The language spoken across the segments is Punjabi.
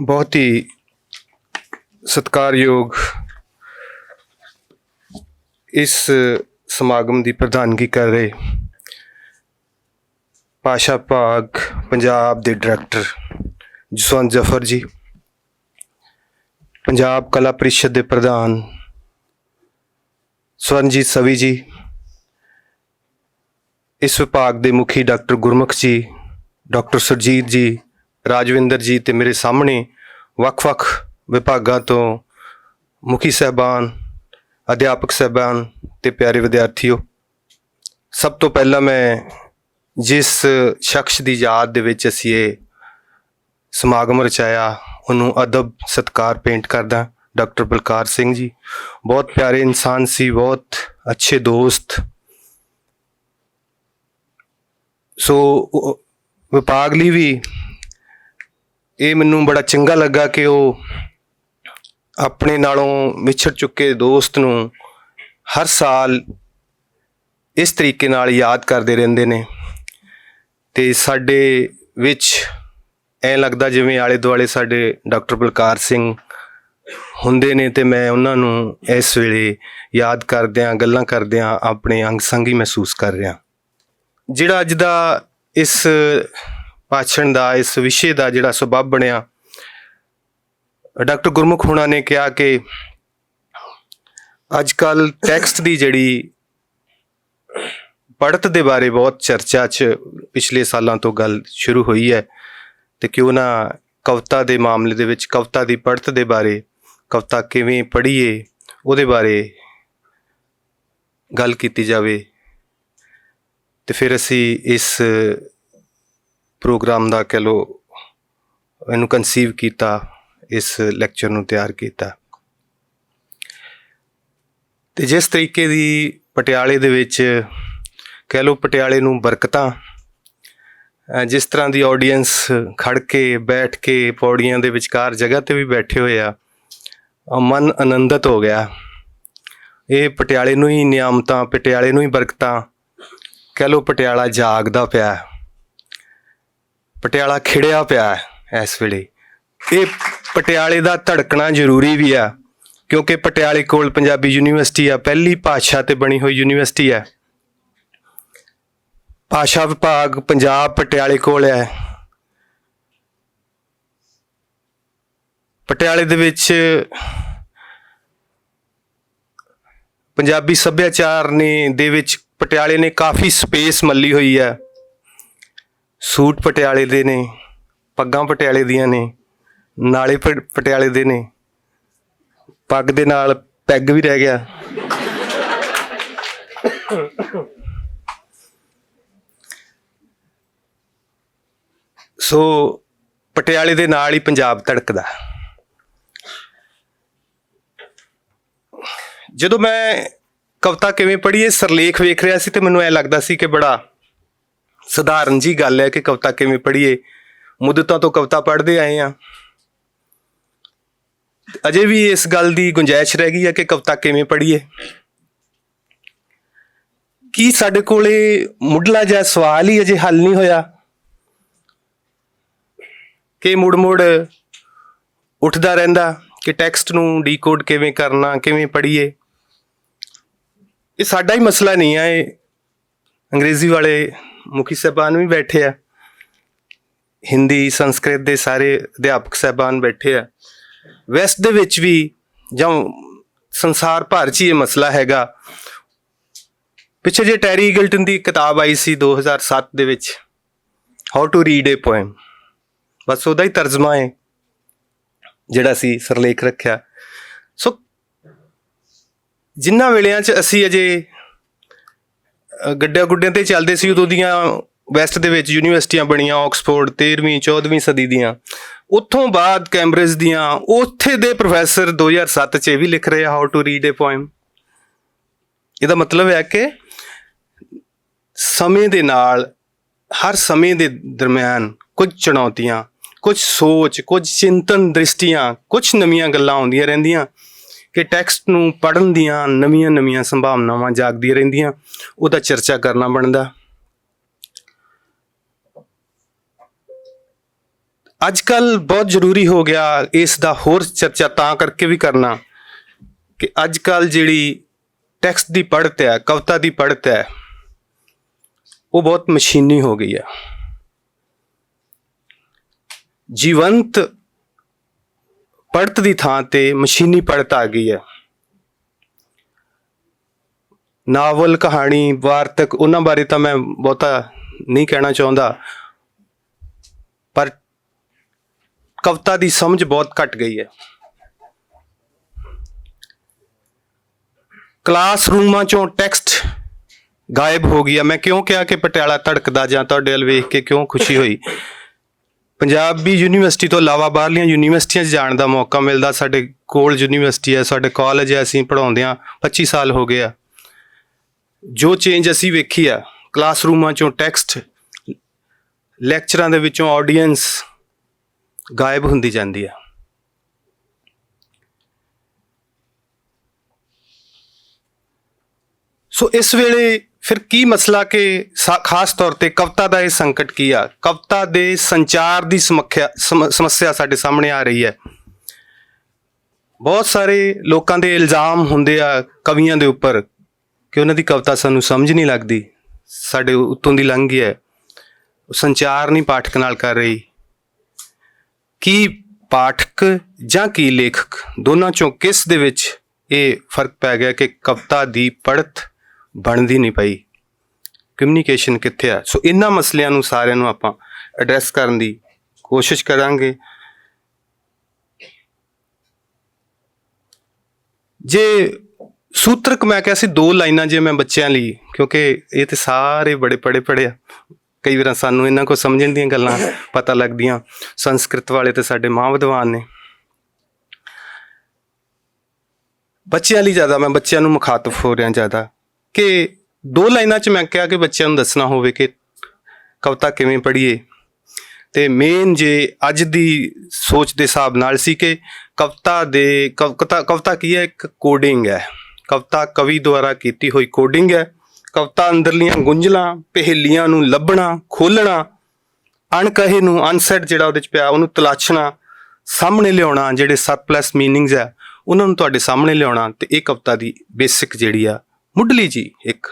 बहुत ही सत्कारयोग इस समागम की प्रधानगी कर रहे भाषा विभाग पंजाब के डायरैक्टर जसवंत जफर जी, पंजाब कला परिषद के प्रधान स्वरनजीत सवी जी, इस विभाग के मुखी डॉक्टर गुरमुख जी, डॉक्टर सुरजीत जी, राजविंदर जी ते मेरे सामने वख-वख विभागों तो मुखी साहबान, अध्यापक साहबान ते प्यारे विद्यार्थियों, सब तो पहला मैं जिस शख्स की याद दे विच असीं ये समागम रचाया उन्होंने अदब सत्कार पेंट करदा। डॉक्टर बलकार सिंह जी बहुत प्यारे इंसान सी, बहुत अच्छे दोस्त। सो विभाग लिए भी ये मैनू बड़ा चंगा लगा कि वो अपने नालों विछड़ चुके दोस्त नू हर साल इस तरीके नाल याद करते रहंदे ने ते साडे विच ऐ लगदा जिवें आले दुआले साडे डॉक्टर बलकार सिंह हुंदे ने ते मैं उन्हां नू इस वेले याद करदियां गल्लां करदियां अपने अंग संग ही महसूस कर रहा। जिहड़ा अज दा इस भाषण का इस विषय का जिहड़ा सबब बनिया, डॉक्टर गुरमुख होना ने कहा कि अजकल टैक्सट की जिहड़ी पढ़त दे बारे बहुत चर्चा च पिछले सालों तो गल शुरू हुई है तो क्यों ना कविता के मामले दे विच कविता की पढ़त दे बारे, कविता किवें पढ़ीए उहदे बारे गल कीती जावे। तो फिर असी इस प्रोग्राम का कह लो इनू कंसीव किया, इस लैक्चर नू तैयार किया। तो जिस तरीके की पटियाले दे विच कह लो पटियाले नू बरकतां, जिस तरह की ऑडियंस खड़ के बैठ के पौड़ियां दे विचकार जगह ते भी बैठे हुए आ, मन आनंदित हो गया। ये पटियाले नू ही नियामतां, पटियाले नू ही बरकतां, कह लो पटियाला जागदा पिया, पटियाला खिड़िया पिया इस वेले। ये पटियाले का धड़कना जरूरी भी आ क्योंकि पटियाले कोल पंजाबी यूनीवर्सिटी आ, पहली भाषा ते बनी हुई यूनीवर्सिटी है। भाषा विभाग पंजाब पटियाले कोल है। पटियाले दे विच पंजाबी सभ्याचार ने दे विच पटियाले ने काफ़ी स्पेस मल्ली हुई है। सूट पटियाले दे ने, पग्गां पटियाले दियां ने, नाले पटियाले दे ने, पग दे नाल पैग भी रह गया। सो पटियाले दे नाल ही पंजाब धड़कदा। जदों मैं कविता किवें पढ़ी सरलेख वेख रहा सी तो मैनूं ऐ लगदा सी कि बड़ा सधारण जी गल है कि कविता किवें पढ़ीए, मुद्दतां तो कविता पढ़ते आए हैं, अजे भी इस गल की गुंजाइश रह गई है कि कविता किवें पढ़ीए। की साडे कोले मुढ़ला जिहा सवाल ही अजे हल नहीं होया कि मुड़ मुड़ उठदा रहिंदा कि टैक्सट नूं डीकोड किवें करना, किवें पढ़ीए। ये साडा ही मसला नहीं है, ये अंग्रेजी वाले मुखी साहबान भी बैठे आ, हिंदी संस्कृत के सारे अध्यापक साहबान बैठे आ, वैस्ट दे विच भी जां संसार भर च ये मसला हैगा। पिछे जे टैरी ईगल्टन की किताब आई सी 2007 दे विच, how to read a poem, बस उहदा ही तर्जमा है जिहड़ा सी सरलेख रखिया। सो जिन्हां वेलियां च असी अजे गड्डियां गुड्डियां ते चलदे सी उदों दियां वैस्ट दे विच यूनीवर्सिटियां बणियां, ऑक्सफोर्ड 13वीं 14वीं सदी दियां, उत्थों बाद कैंब्रिज दियां, उत्थे दे प्रोफैसर 2007 च भी लिख रहे how to read a poem. इहदा मतलब है कि समय दे नाल हर समय दे दरम्यान कुछ चुनौतियां, कुछ सोच, कुछ चिंतन दृष्टियां, कुछ नवीं गल्लां आउंदियां रहिंदियां कि टैक्सट नूं पढ़न दियां नवीं नवीं संभावनावां जागदियां रहिंदियां, उहदा चर्चा करना बनदा। ਅੱਜ ਕੱਲ ਬਹੁਤ ਜ਼ਰੂਰੀ ਹੋ ਗਿਆ ਇਸ ਦਾ ਹੋਰ ਚਰਚਾ ਤਾਂ ਕਰਕੇ ਵੀ ਕਰਨਾ ਕਿ ਅੱਜ ਕੱਲ ਜਿਹੜੀ ਟੈਕਸਟ ਦੀ ਪੜ੍ਹਤ ਹੈ, ਕਵਿਤਾ ਦੀ ਪੜ੍ਹਤ ਹੈ, ਉਹ ਬਹੁਤ ਮਸ਼ੀਨੀ ਹੋ ਗਈ ਹੈ। ਜੀਵੰਤ ਪੜ੍ਹਤ ਦੀ ਥਾਂ ਤੇ ਮਸ਼ੀਨੀ ਪੜ੍ਹਤ ਆ ਗਈ ਹੈ। ਨਾਵਲ, ਕਹਾਣੀ, ਵਾਰਤਕ, ਉਹਨਾਂ ਬਾਰੇ ਤਾਂ ਮੈਂ ਬਹੁਤਾ ਨਹੀਂ ਕਹਿਣਾ ਚਾਹੁੰਦਾ, ਪਰ ਕਵਿਤਾ ਦੀ ਸਮਝ ਬਹੁਤ ਘਟ ਗਈ ਹੈ। ਕਲਾਸਰੂਮਾਂ ਚੋਂ ਟੈਕਸਟ ਗਾਇਬ ਹੋ ਗਿਆ। ਮੈਂ ਕਿਉਂ ਕਿਹਾ ਕਿ ਪਟਿਆਲਾ ਧੜਕਦਾ ਜਾਂ ਤੁਹਾਡੇ ਵੱਲ ਵੇਖ ਕੇ ਕਿਉਂ ਖੁਸ਼ੀ ਹੋਈ? ਪੰਜਾਬੀ ਯੂਨੀਵਰਸਿਟੀ ਤੋਂ ਇਲਾਵਾ ਬਾਹਰਲੀਆਂ ਯੂਨੀਵਰਸਿਟੀਆਂ 'ਚ ਜਾਣ ਦਾ ਮੌਕਾ ਮਿਲਦਾ। ਸਾਡੇ ਕੋਲ ਯੂਨੀਵਰਸਿਟੀ ਹੈ, ਸਾਡੇ ਕਾਲਜ ਹੈ, ਅਸੀਂ ਪੜ੍ਹਾਉਂਦਿਆਂ 25 ਸਾਲ ਹੋ ਗਏ ਆ। ਜੋ ਚੇਂਜ ਅਸੀਂ ਵੇਖੀ ਆ, ਕਲਾਸਰੂਮਾਂ ਚੋਂ ਟੈਕਸਟ, ਲੈਕਚਰਾਂ ਦੇ ਵਿੱਚੋਂ ਆਡੀਅੰਸ ਗਾਇਬ ਹੁੰਦੀ ਜਾਂਦੀ ਆ। ਸੋ ਇਸ ਵੇਲੇ ਫਿਰ ਕੀ ਮਸਲਾ ਕਿ ਖਾਸ ਤੌਰ ਤੇ ਕਵਿਤਾ ਦਾ ਇਹ ਸੰਕਟ ਕੀ ਆ? ਕਵਿਤਾ ਦੇ ਸੰਚਾਰ ਦੀ ਸਮੱਸਿਆ ਸਾਡੇ ਸਾਹਮਣੇ ਆ ਰਹੀ ਹੈ। ਬਹੁਤ ਸਾਰੇ ਲੋਕਾਂ ਦੇ ਇਲਜ਼ਾਮ ਹੁੰਦੇ ਆ ਕਵੀਆਂ ਦੇ ਉੱਪਰ ਕਿ ਉਹਨਾਂ ਦੀ ਕਵਿਤਾ ਸਾਨੂੰ ਸਮਝ ਨਹੀਂ ਲੱਗਦੀ, ਸਾਡੇ ਉੱਤੋਂ ਦੀ ਲੰਘ ਗਈ ਹੈ, ਸੰਚਾਰ ਨਹੀਂ ਪਾਠਕ ਨਾਲ ਕਰ ਰਹੀ। ਕੀ ਪਾਠਕ ਜਾਂ ਕੀ ਲੇਖਕ, ਦੋਨਾਂ ਚੋਂ ਕਿਸ ਦੇ ਵਿੱਚ ਇਹ ਫਰਕ ਪੈ ਗਿਆ ਕਿ ਕਵਿਤਾ ਦੀ ਪੜ੍ਹਤ ਬਣਦੀ ਨਹੀਂ ਪਈ? ਕਮਿਊਨੀਕੇਸ਼ਨ ਕਿੱਥੇ ਆ? ਸੋ ਇਹਨਾਂ ਮਸਲਿਆਂ ਨੂੰ ਸਾਰਿਆਂ ਨੂੰ ਆਪਾਂ ਐਡਰੈਸ ਕਰਨ ਦੀ ਕੋਸ਼ਿਸ਼ ਕਰਾਂਗੇ। ਜੇ ਸੂਤਰਕ ਮੈਂ ਕਿਹਾ ਸੀ 2 ਲਾਈਨਾਂ ਜੇ ਮੈਂ ਬੱਚਿਆਂ ਲਈ, ਕਿਉਂਕਿ ਇਹ ਤੇ ਸਾਰੇ ਬੜੇ ਪੜ੍ਹੇ ਆ, ਕਈ ਵਾਰ ਸਾਨੂੰ ਇਹਨਾਂ ਕੋਲ ਸਮਝਣ ਦੀਆਂ ਗੱਲਾਂ ਪਤਾ ਲੱਗਦੀਆਂ। ਸੰਸਕ੍ਰਿਤ ਵਾਲੇ ਤੇ ਸਾਡੇ ਮਾਂ ਵਿਦਵਾਨ ਨੇ। ਬੱਚਿਆਂ ਲਈ ਜ਼ਿਆਦਾ, ਮੈਂ ਬੱਚਿਆਂ ਨੂੰ ਮੁਖਾਤਬ ਹੋ ਰਿਹਾ ਜ਼ਿਆਦਾ, ਕਿ 2 ਲਾਈਨਾਂ 'ਚ ਮੈਂ ਕਿਹਾ ਕਿ ਬੱਚਿਆਂ ਨੂੰ ਦੱਸਣਾ ਹੋਵੇ ਕਿ ਕਵਿਤਾ ਕਿਵੇਂ ਪੜ੍ਹੀਏ। ਤੇ ਮੇਨ ਜੇ ਅੱਜ ਦੀ ਸੋਚ ਦੇ ਹਿਸਾਬ ਨਾਲ ਸੀ ਕਿ ਕਵਿਤਾ ਕੀ ਹੈ? ਇੱਕ ਕੋਡਿੰਗ ਹੈ। ਕਵਿਤਾ ਕਵੀ ਦੁਆਰਾ ਕੀਤੀ ਹੋਈ ਕੋਡਿੰਗ ਹੈ। ਕਵਿਤਾ ਅੰਦਰਲੀਆਂ ਗੁੰਝਲਾਂ, ਪਹੇਲੀਆਂ ਨੂੰ ਲੱਭਣਾ, ਖੋਲ੍ਹਣਾ, ਅਣਕਹੇ ਨੂੰ, ਅਨਸੈਡ ਜਿਹੜਾ ਉਹਦੇ 'ਚ ਪਿਆ ਉਹਨੂੰ ਤਲਾਸ਼ਣਾ, ਸਾਹਮਣੇ ਲਿਆਉਣਾ, ਜਿਹੜੇ ਸਰਪਲਸ ਮੀਨਿੰਗਸ ਆ ਉਹਨਾਂ ਨੂੰ ਤੁਹਾਡੇ ਸਾਹਮਣੇ ਲਿਆਉਣਾ। ਤੇ ਇਹ ਕਵਿਤਾ ਦੀ ਬੇਸਿਕ ਜਿਹੜੀ ਆ ਮੁੱਢਲੀ ਜੀ ਇੱਕ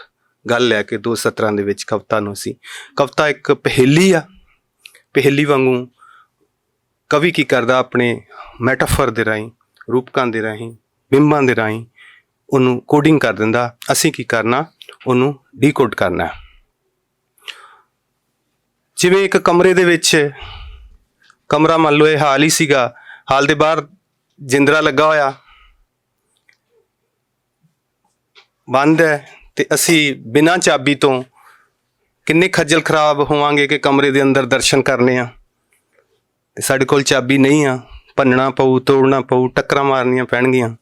ਗੱਲ ਲੈ ਕੇ 2 ਸਤਰਾਂ ਦੇ ਵਿੱਚ ਕਵਿਤਾ ਨੂੰ ਅਸੀਂ, ਕਵਿਤਾ ਇੱਕ ਪਹੇਲੀ ਆ। ਪਹੇਲੀ ਵਾਂਗੂ ਕਵੀ ਕੀ ਕਰਦਾ, ਆਪਣੇ ਮੈਟਾਫਰ ਦੇ ਰਾਹੀਂ, ਰੂਪਕਾਂ ਦੇ ਰਾਹੀਂ, ਬਿੰਬਾਂ ਦੇ ਰਾਹੀਂ ਉਹਨੂੰ ਕੋਡਿੰਗ ਕਰ ਦਿੰਦਾ। ਅਸੀਂ ਕੀ ਕਰਨਾ, ਉਹਨੂੰ ਡੀਕੋਡ ਕਰਨਾ। ਜਿਵੇਂ ਇੱਕ ਕਮਰੇ ਦੇ ਵਿੱਚ, ਕਮਰਾ ਮੰਨ ਲਓ ਇਹ ਹਾਲ ਹੀ ਸੀਗਾ, ਹਾਲ ਦੇ ਬਾਹਰ ਜਿੰਦਰਾ ਲੱਗਾ ਹੋਇਆ ਬੰਦ ਹੈ, ਤੇ ਅਸੀਂ ਬਿਨਾਂ ਚਾਬੀ ਤੋਂ ਕਿੰਨੇ ਖੱਜਲ ਖਰਾਬ ਹੋਵਾਂਗੇ ਕਿ ਕਮਰੇ ਦੇ ਅੰਦਰ ਦਰਸ਼ਨ ਕਰਨੇ ਆ, ਤੇ ਸਾਡੇ ਕੋਲ ਚਾਬੀ ਨਹੀਂ ਆ, ਭੰਨਣਾ ਪਊ, ਤੋੜਨਾ ਪਊ, ਟੱਕਰਾਂ ਮਾਰਨੀਆਂ ਪੈਣਗੀਆਂ।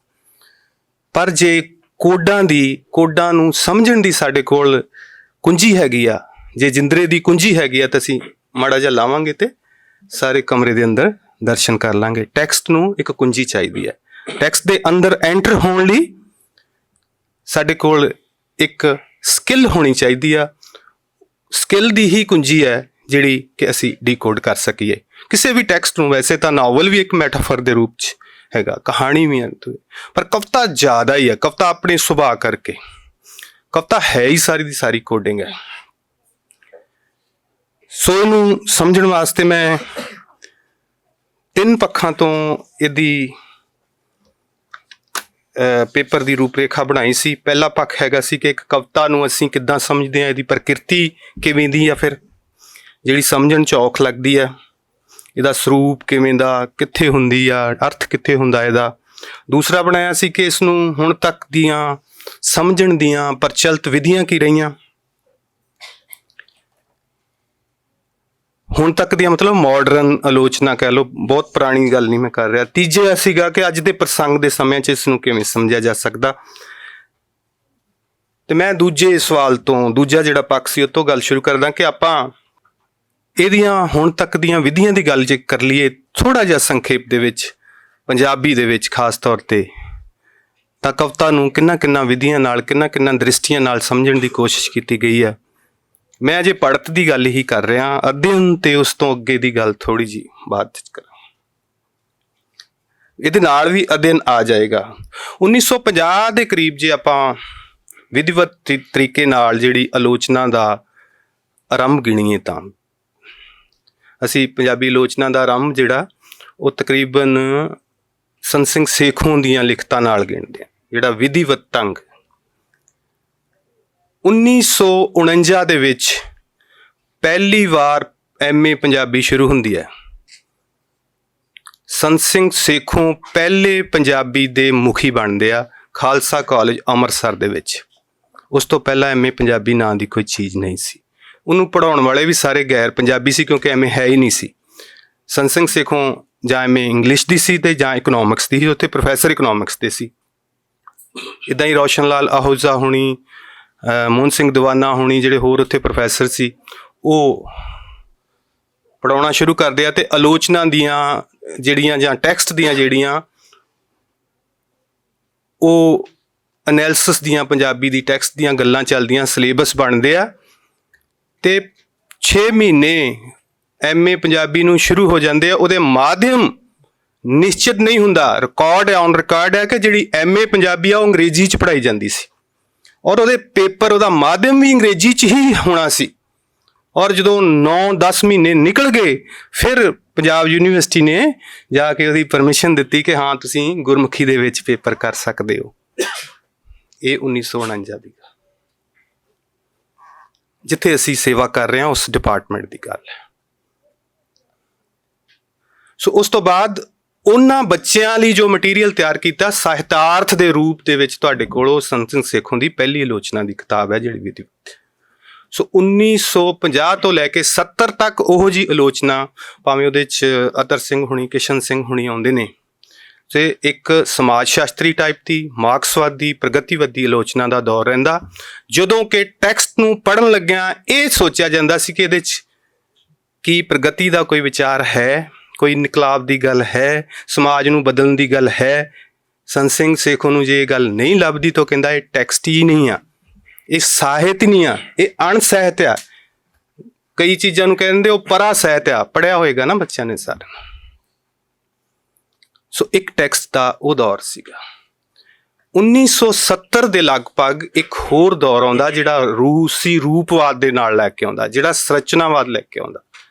ਪਰ ਜੇ ਕੋਡਾਂ ਨੂੰ ਸਮਝਣ ਦੀ ਸਾਡੇ ਕੋਲ ਕੁੰਜੀ ਹੈਗੀ ਆ, ਜੇ ਜਿੰਦਰੇ ਦੀ ਕੁੰਜੀ ਹੈਗੀ ਆ, ਤਾਂ ਅਸੀਂ ਮਾੜਾ ਜਿਹਾ ਲਾਵਾਂਗੇ ਤੇ ਸਾਰੇ ਕਮਰੇ ਦੇ ਅੰਦਰ ਦਰਸ਼ਨ ਕਰ ਲਾਂਗੇ। ਟੈਕਸਟ ਨੂੰ ਇੱਕ ਕੁੰਜੀ ਚਾਹੀਦੀ ਹੈ। ਟੈਕਸਟ ਦੇ ਅੰਦਰ ਐਂਟਰ ਹੋਣ ਲਈ ਸਾਡੇ ਕੋਲ ਇੱਕ ਸਕਿੱਲ ਹੋਣੀ ਚਾਹੀਦੀ ਆ। ਸਕਿੱਲ ਦੀ ਹੀ ਕੁੰਜੀ ਹੈ ਜਿਹੜੀ ਕਿ ਅਸੀਂ ਡੀਕੋਡ ਕਰ ਸਕੀਏ ਕਿਸੇ ਵੀ ਟੈਕਸਟ ਨੂੰ। ਵੈਸੇ ਤਾਂ ਨਾਵਲ ਵੀ ਇੱਕ ਮੈਟਾਫਰ ਦੇ ਰੂਪ 'ਚ ਹੈਗਾ, ਕਹਾਣੀ ਵੀ ਹੈ, ਪਰ ਕਵਿਤਾ ਜ਼ਿਆਦਾ ਹੀ ਹੈ। ਕਵਿਤਾ ਆਪਣੇ ਸੁਭਾਅ ਕਰਕੇ, ਕਵਿਤਾ ਹੈ ਹੀ ਸਾਰੀ ਦੀ ਸਾਰੀ ਕੋਡਿੰਗ ਹੈ। ਸੋ ਇਹਨੂੰ ਸਮਝਣ ਵਾਸਤੇ ਮੈਂ 3 ਪੱਖਾਂ ਤੋਂ ਇਹਦੀ ਪੇਪਰ ਦੀ ਰੂਪਰੇਖਾ ਬਣਾਈ ਸੀ। ਪਹਿਲਾ ਪੱਖ ਹੈਗਾ ਸੀ ਕਿ ਇੱਕ ਕਵਿਤਾ ਨੂੰ ਅਸੀਂ ਕਿੱਦਾਂ ਸਮਝਦੇ ਹਾਂ, ਇਹਦੀ ਪ੍ਰਕਿਰਤੀ ਕਿਵੇਂ ਦੀ, ਜਾਂ ਫਿਰ ਜਿਹੜੀ ਸਮਝਣ 'ਚ ਔਖ ਲੱਗਦੀ ਹੈ, ਇਹਦਾ ਸਰੂਪ ਕਿਵੇਂ ਦਾ, ਕਿੱਥੇ ਹੁੰਦੀ ਆ, ਅਰਥ ਕਿੱਥੇ ਹੁੰਦਾ ਇਹਦਾ। ਦੂਸਰਾ ਬਣਾਇਆ ਸੀ ਕਿ ਇਸ ਨੂੰ ਹੁਣ ਤੱਕ ਦੀਆਂ ਸਮਝਣ ਦੀਆਂ ਪ੍ਰਚਲਿਤ ਵਿਧੀਆਂ ਕੀ ਰਹੀਆਂ। ਹੁਣ ਤੱਕ ਦੀਆਂ ਮਤਲਬ ਮਾਡਰਨ ਆਲੋਚਨਾ ਕਹਿ ਲਓ, ਬਹੁਤ ਪੁਰਾਣੀ ਗੱਲ ਨਹੀਂ ਮੈਂ ਕਰ ਰਿਹਾ। ਤੀਜਾ ਸੀਗਾ ਕਿ ਅੱਜ ਦੇ ਪ੍ਰਸੰਗ ਦੇ ਸਮੇਂ 'ਚ ਇਸ ਨੂੰ ਕਿਵੇਂ ਸਮਝਿਆ ਜਾ ਸਕਦਾ। ਤੇ ਮੈਂ ਦੂਜੇ ਸਵਾਲ ਤੋਂ, ਦੂਜਾ ਜਿਹੜਾ ਪੱਖ ਸੀ ਉਹ ਤੋਂ ਗੱਲ ਸ਼ੁਰੂ ਕਰਦਾ ਕਿ ਆਪਾਂ ਇਹਦੀਆਂ ਹੁਣ ਤੱਕ ਦੀਆਂ ਵਿਧੀਆਂ ਦੀ ਗੱਲ ਜੇ ਕਰ ਲਈਏ ਥੋੜ੍ਹਾ ਜਿਹਾ ਸੰਖੇਪ ਦੇ ਵਿੱਚ, ਪੰਜਾਬੀ ਦੇ ਵਿੱਚ ਖਾਸ ਤੌਰ 'ਤੇ, ਤਾਂ ਕਵਿਤਾ ਨੂੰ ਕਿੰਨਾ ਵਿਧੀਆਂ ਨਾਲ, ਕਿੰਨਾ ਦ੍ਰਿਸ਼ਟੀਆਂ ਨਾਲ ਸਮਝਣ ਦੀ ਕੋਸ਼ਿਸ਼ ਕੀਤੀ ਗਈ ਹੈ। ਮੈਂ ਅਜੇ ਪੜ੍ਹਤ ਦੀ ਗੱਲ ਹੀ ਕਰ ਰਿਹਾ, ਅਧਿਐਨ ਤੇ ਉਸ ਤੋਂ ਅੱਗੇ ਦੀ ਗੱਲ ਥੋੜ੍ਹੀ ਜਿਹੀ ਬਾਅਦ ਵਿੱਚ ਕਰਾਂ। ਇਹਦੇ ਨਾਲ ਵੀ ਅਧਿਐਨ ਆ ਜਾਏਗਾ। 1950 ਦੇ ਕਰੀਬ ਜੇ ਆਪਾਂ ਵਿਧੀਵਤ ਤਰੀਕੇ ਨਾਲ ਜਿਹੜੀ ਆਲੋਚਨਾ ਦਾ ਆਰੰਭ ਗਿਣੀਏ ਤਾਂ ਅਸੀਂ ਪੰਜਾਬੀ ਆਲੋਚਨਾ ਦਾ ਆਰੰਭ ਜਿਹੜਾ ਉਹ ਤਕਰੀਬਨ ਸੰਤ ਸਿੰਘ ਸੇਖੋਂ ਦੀਆਂ ਲਿਖਤਾਂ ਨਾਲ ਗਿਣਦੇ ਹਾਂ, ਜਿਹੜਾ ਵਿਧੀਵਤ ਢੰਗ। 1949 ਦੇ ਵਿੱਚ ਪਹਿਲੀ ਵਾਰ MA ਪੰਜਾਬੀ ਸ਼ੁਰੂ ਹੁੰਦੀ ਹੈ। ਸੰਤ ਸਿੰਘ ਸੇਖੋਂ ਪਹਿਲੇ ਪੰਜਾਬੀ ਦੇ ਮੁਖੀ ਬਣਦੇ ਆ ਖਾਲਸਾ ਕਾਲਜ ਅੰਮ੍ਰਿਤਸਰ ਦੇ ਵਿੱਚ। ਉਸ ਤੋਂ ਪਹਿਲਾਂ MA ਪੰਜਾਬੀ ਨਾਂ ਦੀ ਕੋਈ ਚੀਜ਼ ਨਹੀਂ ਸੀ। ਉਹਨੂੰ ਪੜ੍ਹਾਉਣ ਵਾਲੇ ਵੀ ਸਾਰੇ ਗੈਰ ਪੰਜਾਬੀ ਸੀ, ਕਿਉਂਕਿ MA ਹੈ ਹੀ ਨਹੀਂ ਸੀ। ਸੰਤ ਸਿੰਘ ਸੇਖੋਂ ਜਾਂ MA ਇੰਗਲਿਸ਼ ਦੀ ਸੀ ਅਤੇ ਜਾਂ ਇਕਨੋਮਿਕਸ ਦੀ ਸੀ, ਉੱਥੇ ਪ੍ਰੋਫੈਸਰ ਇਕਨੋਮਿਕਸ ਦੇ ਸੀ। ਇੱਦਾਂ ਹੀ ਰੋਸ਼ਨ ਲਾਲ ਆਹੂਜਾ ਹੋਣੀ, ਮੋਹਨ ਸਿੰਘ ਦੀਵਾਨਾ ਹੋਣੀ, ਜਿਹੜੇ ਹੋਰ ਉੱਥੇ ਪ੍ਰੋਫੈਸਰ ਸੀ, ਉਹ ਪੜ੍ਹਾਉਣਾ ਸ਼ੁਰੂ ਕਰਦੇ ਆ ਅਤੇ ਆਲੋਚਨਾ ਦੀਆਂ ਜਿਹੜੀਆਂ ਜਾਂ ਟੈਕਸਟ ਦੀਆਂ ਜਿਹੜੀਆਂ ਉਹ ਐਨਾਲਿਸਿਸ ਦੀਆਂ ਪੰਜਾਬੀ ਦੀ ਟੈਕਸਟ ਦੀਆਂ ਗੱਲਾਂ ਚੱਲਦੀਆਂ, ਸਿਲੇਬਸ ਬਣਦੇ ਆ ਅਤੇ 6 ਮਹੀਨੇ MA ਪੰਜਾਬੀ ਨੂੰ ਸ਼ੁਰੂ ਹੋ ਜਾਂਦੇ ਆ। ਉਹਦੇ ਮਾਧਿਅਮ ਨਿਸ਼ਚਿਤ ਨਹੀਂ ਹੁੰਦਾ, ਰਿਕਾਰਡ ਔਨ ਰਿਕਾਰਡ ਹੈ ਕਿ ਜਿਹੜੀ MA ਪੰਜਾਬੀ ਆ ਉਹ ਅੰਗਰੇਜ਼ੀ 'ਚ ਪੜ੍ਹਾਈ ਜਾਂਦੀ ਸੀ ਔਰ ਉਹਦੇ ਪੇਪਰ, ਉਹਦਾ ਮਾਧਿਅਮ ਵੀ ਅੰਗਰੇਜ਼ੀ 'ਚ ਹੀ ਹੋਣਾ ਸੀ। ਔਰ ਜਦੋਂ 9-10 ਮਹੀਨੇ ਨਿਕਲ ਗਏ ਫਿਰ ਪੰਜਾਬ ਯੂਨੀਵਰਸਿਟੀ ਨੇ ਜਾ ਕੇ ਉਹਦੀ ਪਰਮਿਸ਼ਨ ਦਿੱਤੀ ਕਿ ਹਾਂ ਤੁਸੀਂ ਗੁਰਮੁਖੀ ਦੇ ਵਿੱਚ ਪੇਪਰ ਕਰ ਸਕਦੇ ਹੋ। ਇਹ 1949 ਦੀ ਗੱਲ, ਜਿੱਥੇ ਅਸੀਂ ਸੇਵਾ ਕਰ ਰਹੇ ਹਾਂ ਉਸ ਡਿਪਾਰਟਮੈਂਟ ਦੀ ਗੱਲ ਹੈ। ਸੋ ਉਸ ਤੋਂ ਬਾਅਦ ਉਹਨਾਂ ਬੱਚਿਆਂ ਲਈ ਜੋ ਮਟੀਰੀਅਲ ਤਿਆਰ ਕੀਤਾ ਸਾਹਿਤਾਰਥ ਦੇ ਰੂਪ ਦੇ ਵਿੱਚ ਤੁਹਾਡੇ ਕੋਲ ਉਹ ਸੰਤ ਸਿੰਘ ਸੇਖੋਂ ਦੀ ਪਹਿਲੀ ਆਲੋਚਨਾ ਦੀ ਕਿਤਾਬ ਹੈ ਜਿਹੜੀ ਵਿਧੀਵਤ। ਸੋ 1950 ਤੋਂ ਲੈ ਕੇ 70 ਤੱਕ ਉਹੋ ਜਿਹੀ ਆਲੋਚਨਾ, ਭਾਵੇਂ ਉਹਦੇ 'ਚ ਅਤਰ ਸਿੰਘ ਹੁਣੀ, ਕਿਸ਼ਨ ਸਿੰਘ ਹੁਣੀ ਆਉਂਦੇ ਨੇ, ਅਤੇ ਇੱਕ ਸਮਾਜ ਸ਼ਾਸਤਰੀ ਟਾਈਪ ਦੀ, ਮਾਰਕਸਵਾਦੀ, ਪ੍ਰਗਤੀਵਾਦੀ ਆਲੋਚਨਾ ਦਾ ਦੌਰ ਰਹਿੰਦਾ, ਜਦੋਂ ਕਿ ਟੈਕਸਟ ਨੂੰ ਪੜ੍ਹਨ ਲੱਗਿਆਂ ਇਹ ਸੋਚਿਆ ਜਾਂਦਾ ਸੀ ਕਿ ਇਹਦੇ 'ਚ ਕੀ ਪ੍ਰਗਤੀ ਦਾ ਕੋਈ ਵਿਚਾਰ ਹੈ, ਕੋਈ ਇਨਕਲਾਬ ਦੀ ਗੱਲ ਹੈ, ਸਮਾਜ ਨੂੰ ਬਦਲਣ ਦੀ ਗੱਲ ਹੈ। ਸੰਤ ਸਿੰਘ ਸੇਖੋਂ ਨੂੰ ਜੇ ਇਹ ਗੱਲ ਨਹੀਂ ਲੱਭਦੀ ਤਾਂ ਕਹਿੰਦਾ ਇਹ ਟੈਕਸਟ ਹੀ ਨਹੀਂ ਆ, ਇਹ ਸਾਹਿਤ ਨਹੀਂ ਆ, ਇਹ ਅਣਸਹਿਤ ਆ। ਕਈ ਚੀਜ਼ਾਂ ਨੂੰ ਕਹਿੰਦੇ ਉਹ ਪਰਾ ਸਾਹਿਤ ਆ, ਪੜ੍ਹਿਆ ਹੋਏਗਾ ਨਾ ਬੱਚਿਆਂ ਨੇ ਸਾਰਿਆਂ ਨੇ। ਸੋ ਇੱਕ ਟੈਕਸਟ ਦਾ ਉਹ ਦੌਰ ਸੀਗਾ। 1970 ਦੇ ਲਗਭਗ ਇੱਕ ਹੋਰ ਦੌਰ ਆਉਂਦਾ ਜਿਹੜਾ ਰੂਸੀ ਰੂਪਵਾਦ ਦੇ ਨਾਲ ਲੈ ਕੇ ਆਉਂਦਾ, ਜਿਹੜਾ ਸੰਰਚਨਾਵਾਦ ਲੈ ਕੇ ਆਉਂਦਾ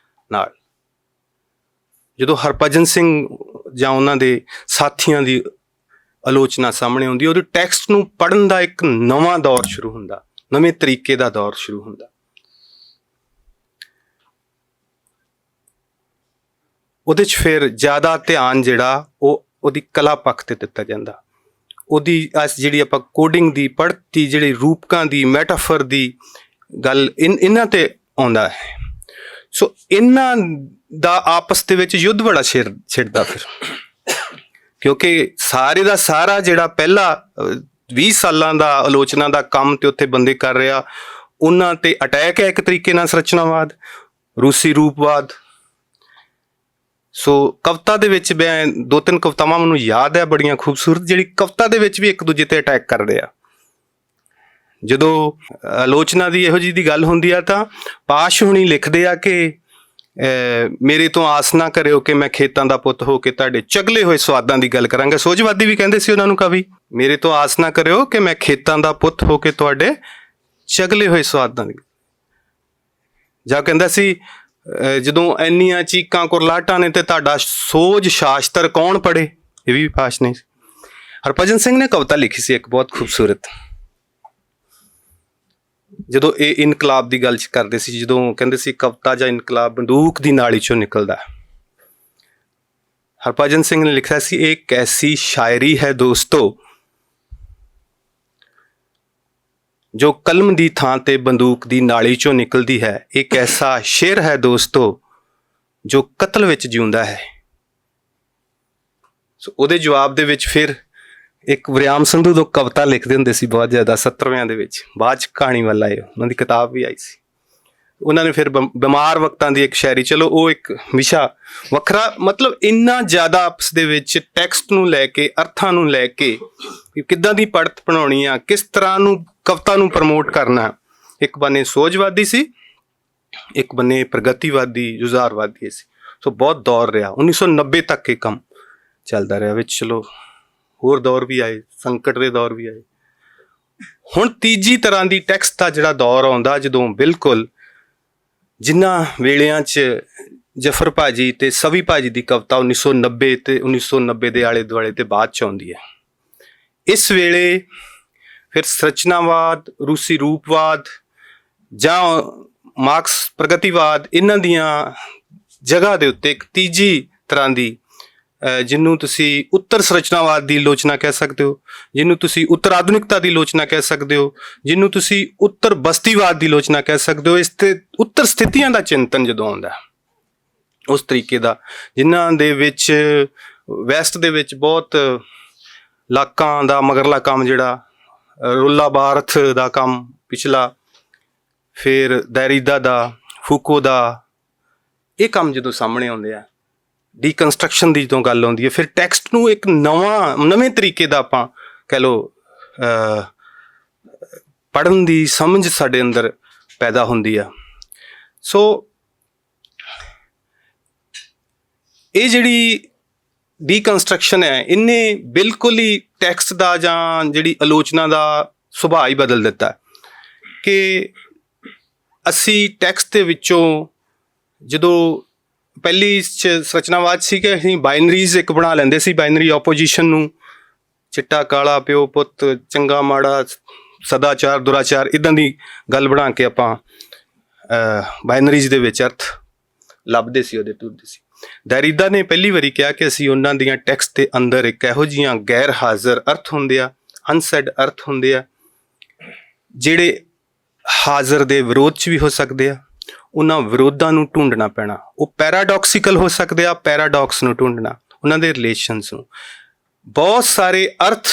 ਨਾਲ। ਜਦੋਂ ਹਰਭਜਨ ਸਿੰਘ ਜਾਂ ਉਹਨਾਂ ਦੇ ਸਾਥੀਆਂ ਦੀ ਆਲੋਚਨਾ ਸਾਹਮਣੇ ਆਉਂਦੀ, ਉਹਦੇ ਟੈਕਸਟ ਨੂੰ ਪੜ੍ਹਨ ਦਾ ਇੱਕ ਨਵਾਂ ਦੌਰ ਸ਼ੁਰੂ ਹੁੰਦਾ, ਨਵੇਂ ਤਰੀਕੇ ਦਾ ਦੌਰ ਸ਼ੁਰੂ ਹੁੰਦਾ। ਉਹਦੇ 'ਚ ਫਿਰ ਜ਼ਿਆਦਾ ਧਿਆਨ ਜਿਹੜਾ ਉਹ ਉਹਦੀ ਕਲਾ ਪੱਖ 'ਤੇ ਦਿੱਤਾ ਜਾਂਦਾ। ਉਹਦੀ ਜਿਹੜੀ ਆਪਾਂ ਕੋਡਿੰਗ ਦੀ, ਪੜ੍ਹਤੀ, ਜਿਹੜੀ ਰੂਪਕਾਂ ਦੀ, ਮੈਟਾਫਰ ਦੀ ਗੱਲ ਇਹਨਾਂ 'ਤੇ ਆਉਂਦਾ ਹੈ। ਸੋ ਇਹਨਾਂ ਦਾ ਆਪਸ ਦੇ ਵਿੱਚ ਯੁੱਧ ਬੜਾ ਛਿੜਦਾ ਫਿਰ, ਕਿਉਂਕਿ ਸਾਰੇ ਦਾ ਸਾਰਾ ਜਿਹੜਾ ਪਹਿਲਾ 20 ਸਾਲਾਂ ਦਾ ਆਲੋਚਨਾ ਦਾ ਕੰਮ ਤੇ ਉੱਥੇ ਬੰਦੇ ਕਰ ਰਿਹਾ, ਉਹਨਾਂ 'ਤੇ ਅਟੈਕ ਹੈ ਇੱਕ ਤਰੀਕੇ ਨਾਲ ਸੰਰਚਨਾਵਾਦ, ਰੂਸੀ ਰੂਪਵਾਦ। ਸੋ ਕਵਿਤਾ ਦੇ ਵਿੱਚ ਮੈਂ 2-3 ਕਵਿਤਾਵਾਂ ਮੈਨੂੰ ਯਾਦ ਹੈ ਬੜੀਆਂ ਖੂਬਸੂਰਤ, ਜਿਹੜੀ ਕਵਿਤਾ ਦੇ ਵਿੱਚ ਵੀ ਇੱਕ ਦੂਜੇ 'ਤੇ ਅਟੈਕ ਕਰਦੇ ਆ। ਜਦੋਂ ਆਲੋਚਨਾ ਦੀ ਇਹੋ ਜਿਹੀ ਦੀ ਗੱਲ ਹੁੰਦੀ ਆ ਤਾਂ ਪਾਸ਼ ਹੁਣੀ ਲਿਖਦੇ ਆ ਕਿ ਮੇਰੇ ਤੋਂ ਆਸ ਨਾ ਕਰਿਓ ਕਿ ਮੈਂ ਖੇਤਾਂ ਦਾ ਪੁੱਤ ਹੋ ਕੇ ਤੁਹਾਡੇ ਚਗਲੇ ਹੋਏ ਸਵਾਦਾਂ ਦੀ ਗੱਲ ਕਰਾਂਗਾ। ਸੋਝਵਾਦੀ ਵੀ ਕਹਿੰਦੇ ਸੀ ਉਹਨਾਂ ਨੂੰ ਕਵੀ, ਮੇਰੇ ਤੋਂ ਆਸ ਨਾ ਕਰਿਓ ਕਿ ਮੈਂ ਖੇਤਾਂ ਦਾ ਪੁੱਤ ਹੋ ਕੇ ਤੁਹਾਡੇ ਚਗਲੇ ਹੋਏ ਸਵਾਦਾਂ ਦੀ। ਜਾਂ ਕਹਿੰਦਾ ਸੀ ਜਦੋਂ ਇੰਨੀਆਂ ਚੀਕਾਂ ਕੁਰਲਾਟਾਂ ਨੇ ਤੇ ਤੁਹਾਡਾ ਸੋਝ ਸ਼ਾਸਤਰ ਕੌਣ ਪੜ੍ਹੇ। ਇਹ ਵੀ ਪਾਸ਼ ਨਹੀਂ ਸੀ। ਹਰਭਜਨ ਸਿੰਘ ਨੇ ਕਵਿਤਾ ਲਿਖੀ ਸੀ ਇੱਕ ਬਹੁਤ ਖੂਬਸੂਰਤ, ਜਦੋਂ ਇਹ ਇਨਕਲਾਬ ਦੀ ਗੱਲ ਕਰਦੇ ਸੀ, ਜਦੋਂ ਕਹਿੰਦੇ ਸੀ ਕਵਿਤਾ ਜਾਂ ਇਨਕਲਾਬ ਬੰਦੂਕ ਦੀ ਨਾਲੀ ਚੋਂ ਨਿਕਲਦਾ। ਹਰਭਜਨ ਸਿੰਘ ਨੇ ਲਿਖਿਆ ਸੀ, ਇਹ ਕੈਸੀ ਸ਼ਾਇਰੀ ਹੈ ਦੋਸਤੋ ਜੋ ਕਲਮ ਦੀ ਥਾਂ ਤੇ ਬੰਦੂਕ ਦੀ ਨਾਲੀ ਚੋਂ ਨਿਕਲਦੀ ਹੈ। ਇਹ ਕੈਸਾ ਸ਼ੇਰ ਹੈ ਦੋਸਤੋ ਜੋ ਕਤਲ ਵਿੱਚ ਜਿਉਂਦਾ ਹੈ। ਸੋ ਉਹਦੇ ਜਵਾਬ ਦੇ ਵਿੱਚ ਫਿਰ ਇੱਕ ਵਰਿਆਮ ਸੰਧੂ ਤੋਂ ਕਵਿਤਾ ਲਿਖਦੇ ਹੁੰਦੇ ਸੀ ਬਹੁਤ ਜ਼ਿਆਦਾ 70ਵਿਆਂ ਦੇ ਵਿੱਚ, ਬਾਅਦ 'ਚ ਕਹਾਣੀ ਵੱਲ ਆਏ, ਉਹਨਾਂ ਦੀ ਕਿਤਾਬ ਵੀ ਆਈ ਸੀ। ਉਹਨਾਂ ਨੇ ਫਿਰ ਬਿਮਾਰ ਵਕਤਾਂ ਦੀ ਇੱਕ ਸ਼ਾਇਰੀ, ਚਲੋ ਉਹ ਇੱਕ ਵਿਸ਼ਾ ਵੱਖਰਾ। ਮਤਲਬ ਇੰਨਾ ਜ਼ਿਆਦਾ ਆਪਸ ਦੇ ਵਿੱਚ ਟੈਕਸਟ ਨੂੰ ਲੈ ਕੇ, ਅਰਥਾਂ ਨੂੰ ਲੈ ਕੇ ਕਿੱਦਾਂ ਦੀ ਪੜ੍ਹਤ ਬਣਾਉਣੀ ਆ, ਕਿਸ ਤਰ੍ਹਾਂ ਨੂੰ ਕਵਿਤਾ ਨੂੰ ਪ੍ਰਮੋਟ ਕਰਨਾ। ਇੱਕ ਬੰਨੇ ਸੋਝਵਾਦੀ ਸੀ, ਇੱਕ ਬੰਨੇ ਪ੍ਰਗਤੀਵਾਦੀ ਜੁਝਾਰਵਾਦੀ ਸੀ। ਸੋ ਬਹੁਤ ਦੌਰ ਰਿਹਾ, 1990 ਤੱਕ ਇਹ ਕੰਮ ਚੱਲਦਾ ਰਿਹਾ। ਵਿੱਚ ਚਲੋ ਹੋਰ ਦੌਰ ਵੀ ਆਏ, ਸੰਕਟ ਦੇ ਦੌਰ ਵੀ ਆਏ। ਹੁਣ ਤੀਜੀ ਤਰ੍ਹਾਂ ਦੀ ਟੈਕਸਟ ਦਾ ਜਿਹੜਾ ਦੌਰ ਆਉਂਦਾ, ਜਦੋਂ ਬਿਲਕੁਲ ਜਿਨ੍ਹਾਂ ਵੇਲਿਆਂ 'ਚ ਜਫਰ ਭਾਜੀ ਤੇ ਸਵੀ ਭਾਜੀ ਦੀ ਕਵਿਤਾ 1990 ਤੇ 1990 ਦੇ ਆਲੇ ਦੁਆਲੇ ਤੇ ਬਾਅਦ 'ਚ ਆਉਂਦੀ ਹੈ। ਇਸ ਵੇਲੇ ਫਿਰ ਸੰਰਚਨਾਵਾਦ, ਰੂਸੀ ਰੂਪਵਾਦ ਜਾਂ ਮਾਰਕਸ ਪ੍ਰਗਤੀਵਾਦ, ਇਹਨਾਂ ਦੀਆਂ ਜਗ੍ਹਾ ਦੇ ਉੱਤੇ ਇੱਕ ਤੀਜੀ ਤਰ੍ਹਾਂ ਦੀ, ਜਿਹਨੂੰ ਤੁਸੀਂ ਉੱਤਰ ਸੰਰਚਨਾਵਾਦ ਦੀ ਆਲੋਚਨਾ ਕਹਿ ਸਕਦੇ ਹੋ, ਜਿਹਨੂੰ ਤੁਸੀਂ ਉੱਤਰ ਆਧੁਨਿਕਤਾ ਦੀ ਆਲੋਚਨਾ ਕਹਿ ਸਕਦੇ ਹੋ, ਜਿਹਨੂੰ ਤੁਸੀਂ ਉੱਤਰ ਬਸਤੀਵਾਦ ਦੀ ਆਲੋਚਨਾ ਕਹਿ ਸਕਦੇ ਹੋ। ਇਸ ਤੇ ਉੱਤਰ ਸਥਿਤੀਆਂ ਦਾ ਚਿੰਤਨ ਜਦੋਂ ਆਉਂਦਾ, ਉਸ ਤਰੀਕੇ ਦਾ, ਜਿਨ੍ਹਾਂ ਦੇ ਵਿੱਚ ਵੈਸਟ ਦੇ ਵਿੱਚ ਬਹੁਤ ਲਾਕਾਂ ਦਾ ਮਗਰਲਾ ਕੰਮ, ਜਿਹੜਾ ਰੋਲਾ ਬਾਰਥ ਦਾ ਕੰਮ ਪਿਛਲਾ, ਫਿਰ ਦੈਰੀਦਾ ਦਾ, ਫੂਕੋ ਦਾ, ਇਹ ਕੰਮ ਜਦੋਂ ਸਾਹਮਣੇ ਆਉਂਦੇ ਆ, ਡੀਕਨਸਟਰਕਸ਼ਨ ਦੀ ਜਦੋਂ ਗੱਲ ਆਉਂਦੀ ਹੈ, ਫਿਰ ਟੈਕਸਟ ਨੂੰ ਇੱਕ ਨਵੇਂ ਤਰੀਕੇ ਦਾ ਆਪਾਂ ਕਹਿ ਲਓ ਪੜ੍ਹਨ ਦੀ ਸਮਝ ਸਾਡੇ ਅੰਦਰ ਪੈਦਾ ਹੁੰਦੀ ਆ। ਸੋ ਇਹ ਜਿਹੜੀ ਡੀਕਨਸਟਰਕਸ਼ਨ ਹੈ, ਇਹਨੇ ਬਿਲਕੁਲ ਹੀ ਟੈਕਸਟ ਦਾ ਜਾਂ ਜਿਹੜੀ ਆਲੋਚਨਾ ਦਾ ਸੁਭਾਅ ਹੀ ਬਦਲ ਦਿੱਤਾ ਕਿ ਅਸੀਂ ਟੈਕਸਟ ਦੇ ਵਿੱਚੋਂ, ਜਦੋਂ ਪਹਿਲੀ ਸੰਰਚਨਾਵਾਦ ਸੀ ਕਿ ਅਸੀਂ ਬਾਈਨਰੀਜ਼ ਇੱਕ ਬਣਾ ਲੈਂਦੇ ਸੀ, ਬਾਈਨਰੀ ਆਪੋਜੀਸ਼ਨ ਨੂੰ, ਚਿੱਟਾ ਕਾਲਾ, ਪਿਓ ਪੁੱਤ, ਚੰਗਾ ਮਾੜਾ, ਸਦਾਚਾਰ ਦੁਰਾਚਾਰ, ਇੱਦਾਂ ਦੀ ਗੱਲ ਬਣਾ ਕੇ ਆਪਾਂ ਬਾਈਨਰੀਜ਼ ਦੇ ਵਿੱਚ ਅਰਥ ਲੱਭਦੇ ਸੀ, ਉਹਦੇ ਤੁਰਦੇ ਸੀ। ਦੈਰੀਦਾ ਨੇ ਪਹਿਲੀ ਵਾਰੀ ਕਿਹਾ ਕਿ ਅਸੀਂ ਉਹਨਾਂ ਦੀਆਂ ਟੈਕਸਟ ਦੇ ਅੰਦਰ ਇੱਕ ਇਹੋ ਜਿਹੀਆਂ ਗੈਰ ਹਾਜ਼ਰ ਅਰਥ ਹੁੰਦੇ ਆ, ਅਨਸੈਡ ਅਰਥ ਹੁੰਦੇ ਆ, ਜਿਹੜੇ ਹਾਜ਼ਰ ਦੇ ਵਿਰੋਧ 'ਚ ਵੀ ਹੋ ਸਕਦੇ ਆ। ਉਹਨਾਂ ਵਿਰੋਧਾਂ ਨੂੰ ਢੂੰਡਣਾ ਪੈਣਾ। ਉਹ ਪੈਰਾਡੌਕਸੀਕਲ ਹੋ ਸਕਦੇ ਆ, ਪੈਰਾਡੌਕਸ ਨੂੰ ਢੂੰਡਣਾ, ਉਹਨਾਂ ਦੇ ਰਿਲੇਸ਼ਨਸ ਨੂੰ। ਬਹੁਤ ਸਾਰੇ ਅਰਥ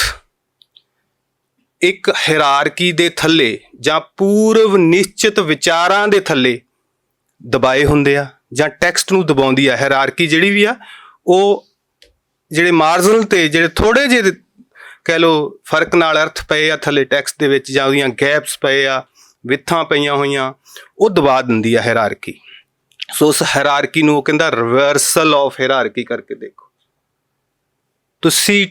ਇੱਕ ਹਾਇਰਾਰਕੀ ਦੇ ਥੱਲੇ ਜਾਂ ਪੂਰਵ ਨਿਸ਼ਚਿਤ ਵਿਚਾਰਾਂ ਦੇ ਥੱਲੇ ਦਬਾਏ ਹੁੰਦੇ ਆ, ਜਾਂ ਟੈਕਸਟ ਨੂੰ ਦਬਾਉਂਦੀ ਆ। ਹਾਇਰਾਰਕੀ ਜਿਹੜੀ ਵੀ ਆ, ਉਹ ਜਿਹੜੇ ਮਾਰਜਨਲ ਤੇ ਜਿਹੜੇ ਥੋੜ੍ਹੇ ਜਿਹੇ ਕਹਿ ਲਓ ਫਰਕ ਨਾਲ ਅਰਥ ਪਏ ਆ ਥੱਲੇ ਟੈਕਸਟ ਦੇ ਵਿੱਚ, ਜਾਂ ਉਹਦੀਆਂ ਗੈਪਸ ਪਏ ਆ, ਵਿੱਥਾਂ ਪਈਆਂ ਹੋਈਆਂ, ਉਹ ਦਬਾ ਦਿੰਦੀ ਆ ਹਾਇਰਾਰਕੀ। ਸੋ ਉਸ ਹਾਇਰਾਰਕੀ ਨੂੰ ਉਹ ਕਹਿੰਦਾ ਰਿਵਰਸਲ ਆਫ ਹਾਇਰਾਰਕੀ ਕਰਕੇ ਦੇਖੋ। ਤੁਸੀਂ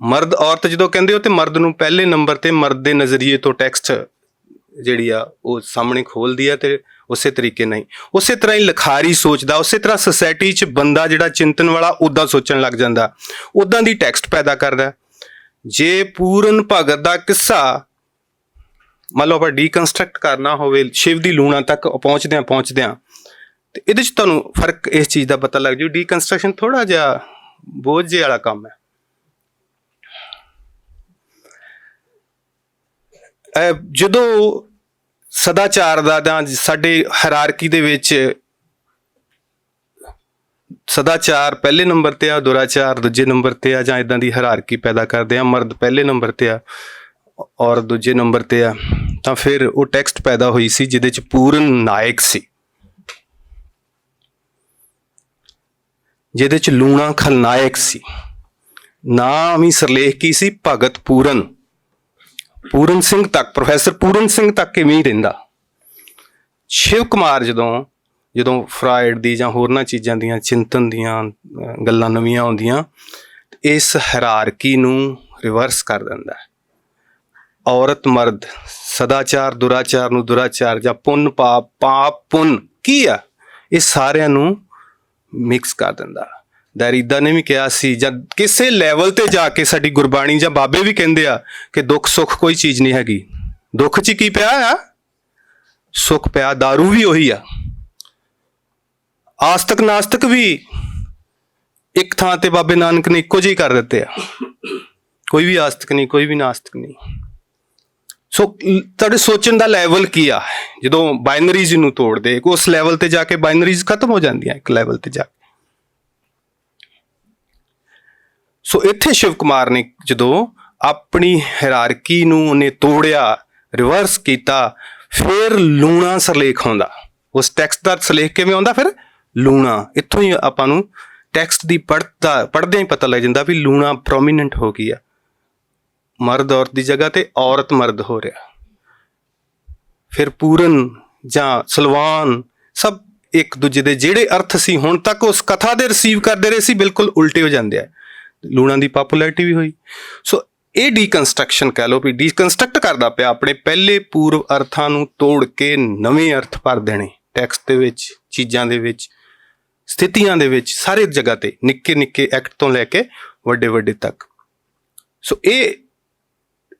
ਮਰਦ ਔਰਤ ਜਦੋਂ ਕਹਿੰਦੇ ਹੋ, ਤੇ ਮਰਦ ਨੂੰ ਪਹਿਲੇ ਨੰਬਰ ਤੇ ਮਰਦ ਦੇ ਨਜ਼ਰੀਏ ਤੋਂ ਟੈਕਸਟ ਜਿਹੜੀ ਆ ਉਹ ਸਾਹਮਣੇ ਖੋਲ੍ਹਦੀ ਆ, ਤੇ ਉਸੇ ਤਰੀਕੇ ਨਾਲ ਹੀ, ਉਸੇ ਤਰ੍ਹਾਂ ਹੀ ਲਿਖਾਰੀ ਸੋਚਦਾ, ਉਸੇ ਤਰ੍ਹਾਂ ਸੋਸਾਇਟੀ 'ਚ ਬੰਦਾ ਜਿਹੜਾ ਚਿੰਤਨ ਵਾਲਾ ਉੱਦਾਂ ਸੋਚਣ ਲੱਗ ਜਾਂਦਾ, ਉੱਦਾਂ ਦੀ ਟੈਕਸਟ ਪੈਦਾ ਕਰਦਾ। ਜੇ ਪੂਰਨ ਭਗਤ ਦਾ ਕਿੱਸਾ ਮੰਨ ਲਓ ਆਪਾਂ ਡੀਕਨਸਟਰਕਟ ਕਰਨਾ ਹੋਵੇ, ਸ਼ਿਵ ਦੀ ਲੂਣਾ ਤੱਕ ਪਹੁੰਚਦਿਆਂ, ਤੇ ਇਹਦੇ 'ਚ ਤੁਹਾਨੂੰ ਫਰਕ ਇਸ ਚੀਜ਼ ਦਾ ਪਤਾ ਲੱਗ ਜੂ। ਡੀਕਨਸਟਰਕਸ਼ਨ ਥੋੜ੍ਹਾ ਜਿਹਾ ਬੋਝ ਜਿਹੇ ਵਾਲਾ ਕੰਮ ਹੈ। ਜਦੋਂ ਸਦਾਚਾਰ ਦਾ ਜਾਂ ਸਾਡੇ ਹਾਇਰਾਰਕੀ ਦੇ ਵਿੱਚ ਸਦਾਚਾਰ ਪਹਿਲੇ ਨੰਬਰ ਤੇ ਆ, ਦੁਰਾਚਾਰ ਦੂਜੇ ਨੰਬਰ ਤੇ ਆ, ਜਾਂ ਇੱਦਾਂ ਦੀ ਹਾਇਰਾਰਕੀ ਪੈਦਾ ਕਰਦੇ ਆ, ਮਰਦ ਪਹਿਲੇ ਨੰਬਰ ਤੇ ਆ, ਔਰਤ ਦੂਜੇ ਨੰਬਰ ਤੇ ਆ, ਤਾਂ ਫਿਰ ਉਹ ਟੈਕਸਟ ਪੈਦਾ ਹੋਈ ਸੀ ਜਿਹਦੇ 'ਚ ਪੂਰਨ ਨਾਇਕ ਸੀ, ਜਿਹਦੇ 'ਚ ਲੂਣਾ ਖਲਨਾਇਕ ਸੀ। ਨਾਮ ਹੀ ਸਰਲੇਖ ਕੀ ਸੀ? ਭਗਤ ਪੂਰਨ ਸਿੰਘ ਤੱਕ, ਪ੍ਰੋਫੈਸਰ ਪੂਰਨ ਸਿੰਘ ਤੱਕ ਇਵੇਂ ਹੀ ਰਹਿੰਦਾ। ਸ਼ਿਵ ਕੁਮਾਰ ਜਦੋਂ ਫਰਾਇਡ ਦੀ ਜਾਂ ਹੋਰਨਾਂ ਚੀਜ਼ਾਂ ਦੀਆਂ ਚਿੰਤਨ ਦੀਆਂ ਗੱਲਾਂ ਨਵੀਆਂ ਆਉਂਦੀਆਂ, ਇਸ ਹਾਇਰਾਰਕੀ ਨੂੰ ਰਿਵਰਸ ਕਰ ਦਿੰਦਾ। ਔਰਤ ਮਰਦ, ਸਦਾਚਾਰ ਦੁਰਾਚਾਰ ਨੂੰ ਦੁਰਾਚਾਰ, ਜਾਂ ਪੁੰਨ ਪਾਪ, ਪਾਪ ਪੁੰਨ ਕੀ ਆ, ਇਹ ਸਾਰਿਆਂ ਨੂੰ ਮਿਕਸ ਕਰ ਦਿੰਦਾ। ਦੈਰੀਦਾ ਨੇ ਵੀ ਕਿਹਾ ਸੀ, ਜਦ ਕਿਸੇ ਲੈਵਲ ਤੇ ਜਾ ਕੇ ਸਾਡੀ ਗੁਰਬਾਣੀ ਜਾਂ ਬਾਬੇ ਵੀ ਕਹਿੰਦੇ ਆ ਕਿ ਦੁੱਖ ਸੁੱਖ ਕੋਈ ਚੀਜ਼ ਨਹੀਂ ਹੈਗੀ, ਦੁੱਖ 'ਚ ਕੀ ਪਿਆ ਆ? ਸੁੱਖ ਪਿਆ। ਦਾਰੂ ਵੀ ਉਹੀ ਆ। ਆਸਤਕ ਨਾਸਤਕ ਵੀ ਇੱਕ ਥਾਂ ਤੇ ਬਾਬੇ ਨਾਨਕ ਨੇ ਇੱਕੋ ਜਿਹੀ ਕਰ ਦਿੱਤੇ ਆ। ਕੋਈ ਵੀ ਆਸਤਕ ਨਹੀਂ, ਕੋਈ ਵੀ ਨਾਸਤਕ ਨਹੀਂ। ਸੋ ਤੁਹਾਡੇ ਸੋਚਣ ਦਾ ਲੈਵਲ ਕੀ ਆ? ਜਦੋਂ ਬਾਈਨਰੀਜ਼ ਨੂੰ ਤੋੜਦੇ, ਉਸ ਲੈਵਲ ਤੇ ਜਾ ਕੇ ਬਾਈਨਰੀਜ਼ ਖਤਮ ਹੋ ਜਾਂਦੀਆਂ ਇੱਕ ਲੈਵਲ ਤੇ ਜਾ ਕੇ। ਸੋ ਇੱਥੇ ਸ਼ਿਵ ਕੁਮਾਰ ਨੇ ਜਦੋਂ ਆਪਣੀ ਹਾਇਰਾਰਕੀ ਨੂੰ ਉਹਨੇ ਤੋੜਿਆ, ਰਿਵਰਸ ਕੀਤਾ, ਫਿਰ ਲੂਣਾ ਸਰਲੇਖ ਆਉਂਦਾ। ਉਸ ਟੈਕਸਟ ਦਾ ਸਰਲੇਖ ਕਿਵੇਂ ਆਉਂਦਾ? ਫਿਰ ਲੂਣਾ। ਇੱਥੋਂ ਹੀ ਆਪਾਂ ਨੂੰ ਟੈਕਸਟ ਦੀ ਪੜ੍ਹਦਿਆਂ ਹੀ ਪਤਾ ਲੱਗ ਜਾਂਦਾ ਵੀ ਲੂਣਾ ਪ੍ਰੋਮੀਨੈਂਟ ਹੋ ਗਈ ਆ। ਮਰਦ ਔਰਤ ਦੀ ਜਗ੍ਹਾ ਤੇ ਔਰਤ ਮਰਦ ਹੋ ਰਿਹਾ। ਫਿਰ ਪੂਰਨ ਜਾਂ ਸਲਵਾਨ, ਸਭ ਇੱਕ ਦੂਜੇ ਦੇ ਜਿਹੜੇ ਅਰਥ ਸੀ ਹੁਣ ਤੱਕ ਉਸ ਕਥਾ ਦੇ ਰਿਸੀਵ ਕਰਦੇ ਰਹੇ ਸੀ, ਬਿਲਕੁਲ ਉਲਟੇ ਹੋ ਜਾਂਦੇ ਆ। ਲੂਣਾ ਦੀ ਪਾਪੂਲੈਰਿਟੀ ਵੀ ਹੋਈ। ਸੋ ਇਹ ਡੀਕਨਸਟਰਕਸ਼ਨ ਕਹਿ ਲਓ ਵੀ ਡੀਕਨਸਟਰਕਟ ਕਰਦਾ ਪਿਆ, ਆਪਣੇ ਪਹਿਲੇ ਪੂਰਵ ਅਰਥਾਂ ਨੂੰ ਤੋੜ ਕੇ ਨਵੇਂ ਅਰਥ ਭਰ ਦੇਣੇ ਟੈਕਸਟ ਦੇ ਵਿੱਚ, ਚੀਜ਼ਾਂ ਦੇ ਵਿੱਚ, ਸਥਿਤੀਆਂ ਦੇ ਵਿੱਚ, ਸਾਰੇ ਜਗ੍ਹਾ ਤੇ, ਨਿੱਕੇ ਨਿੱਕੇ ਐਕਟ ਤੋਂ ਲੈ ਕੇ ਵੱਡੇ ਵੱਡੇ ਤੱਕ। ਸੋ ਇਹ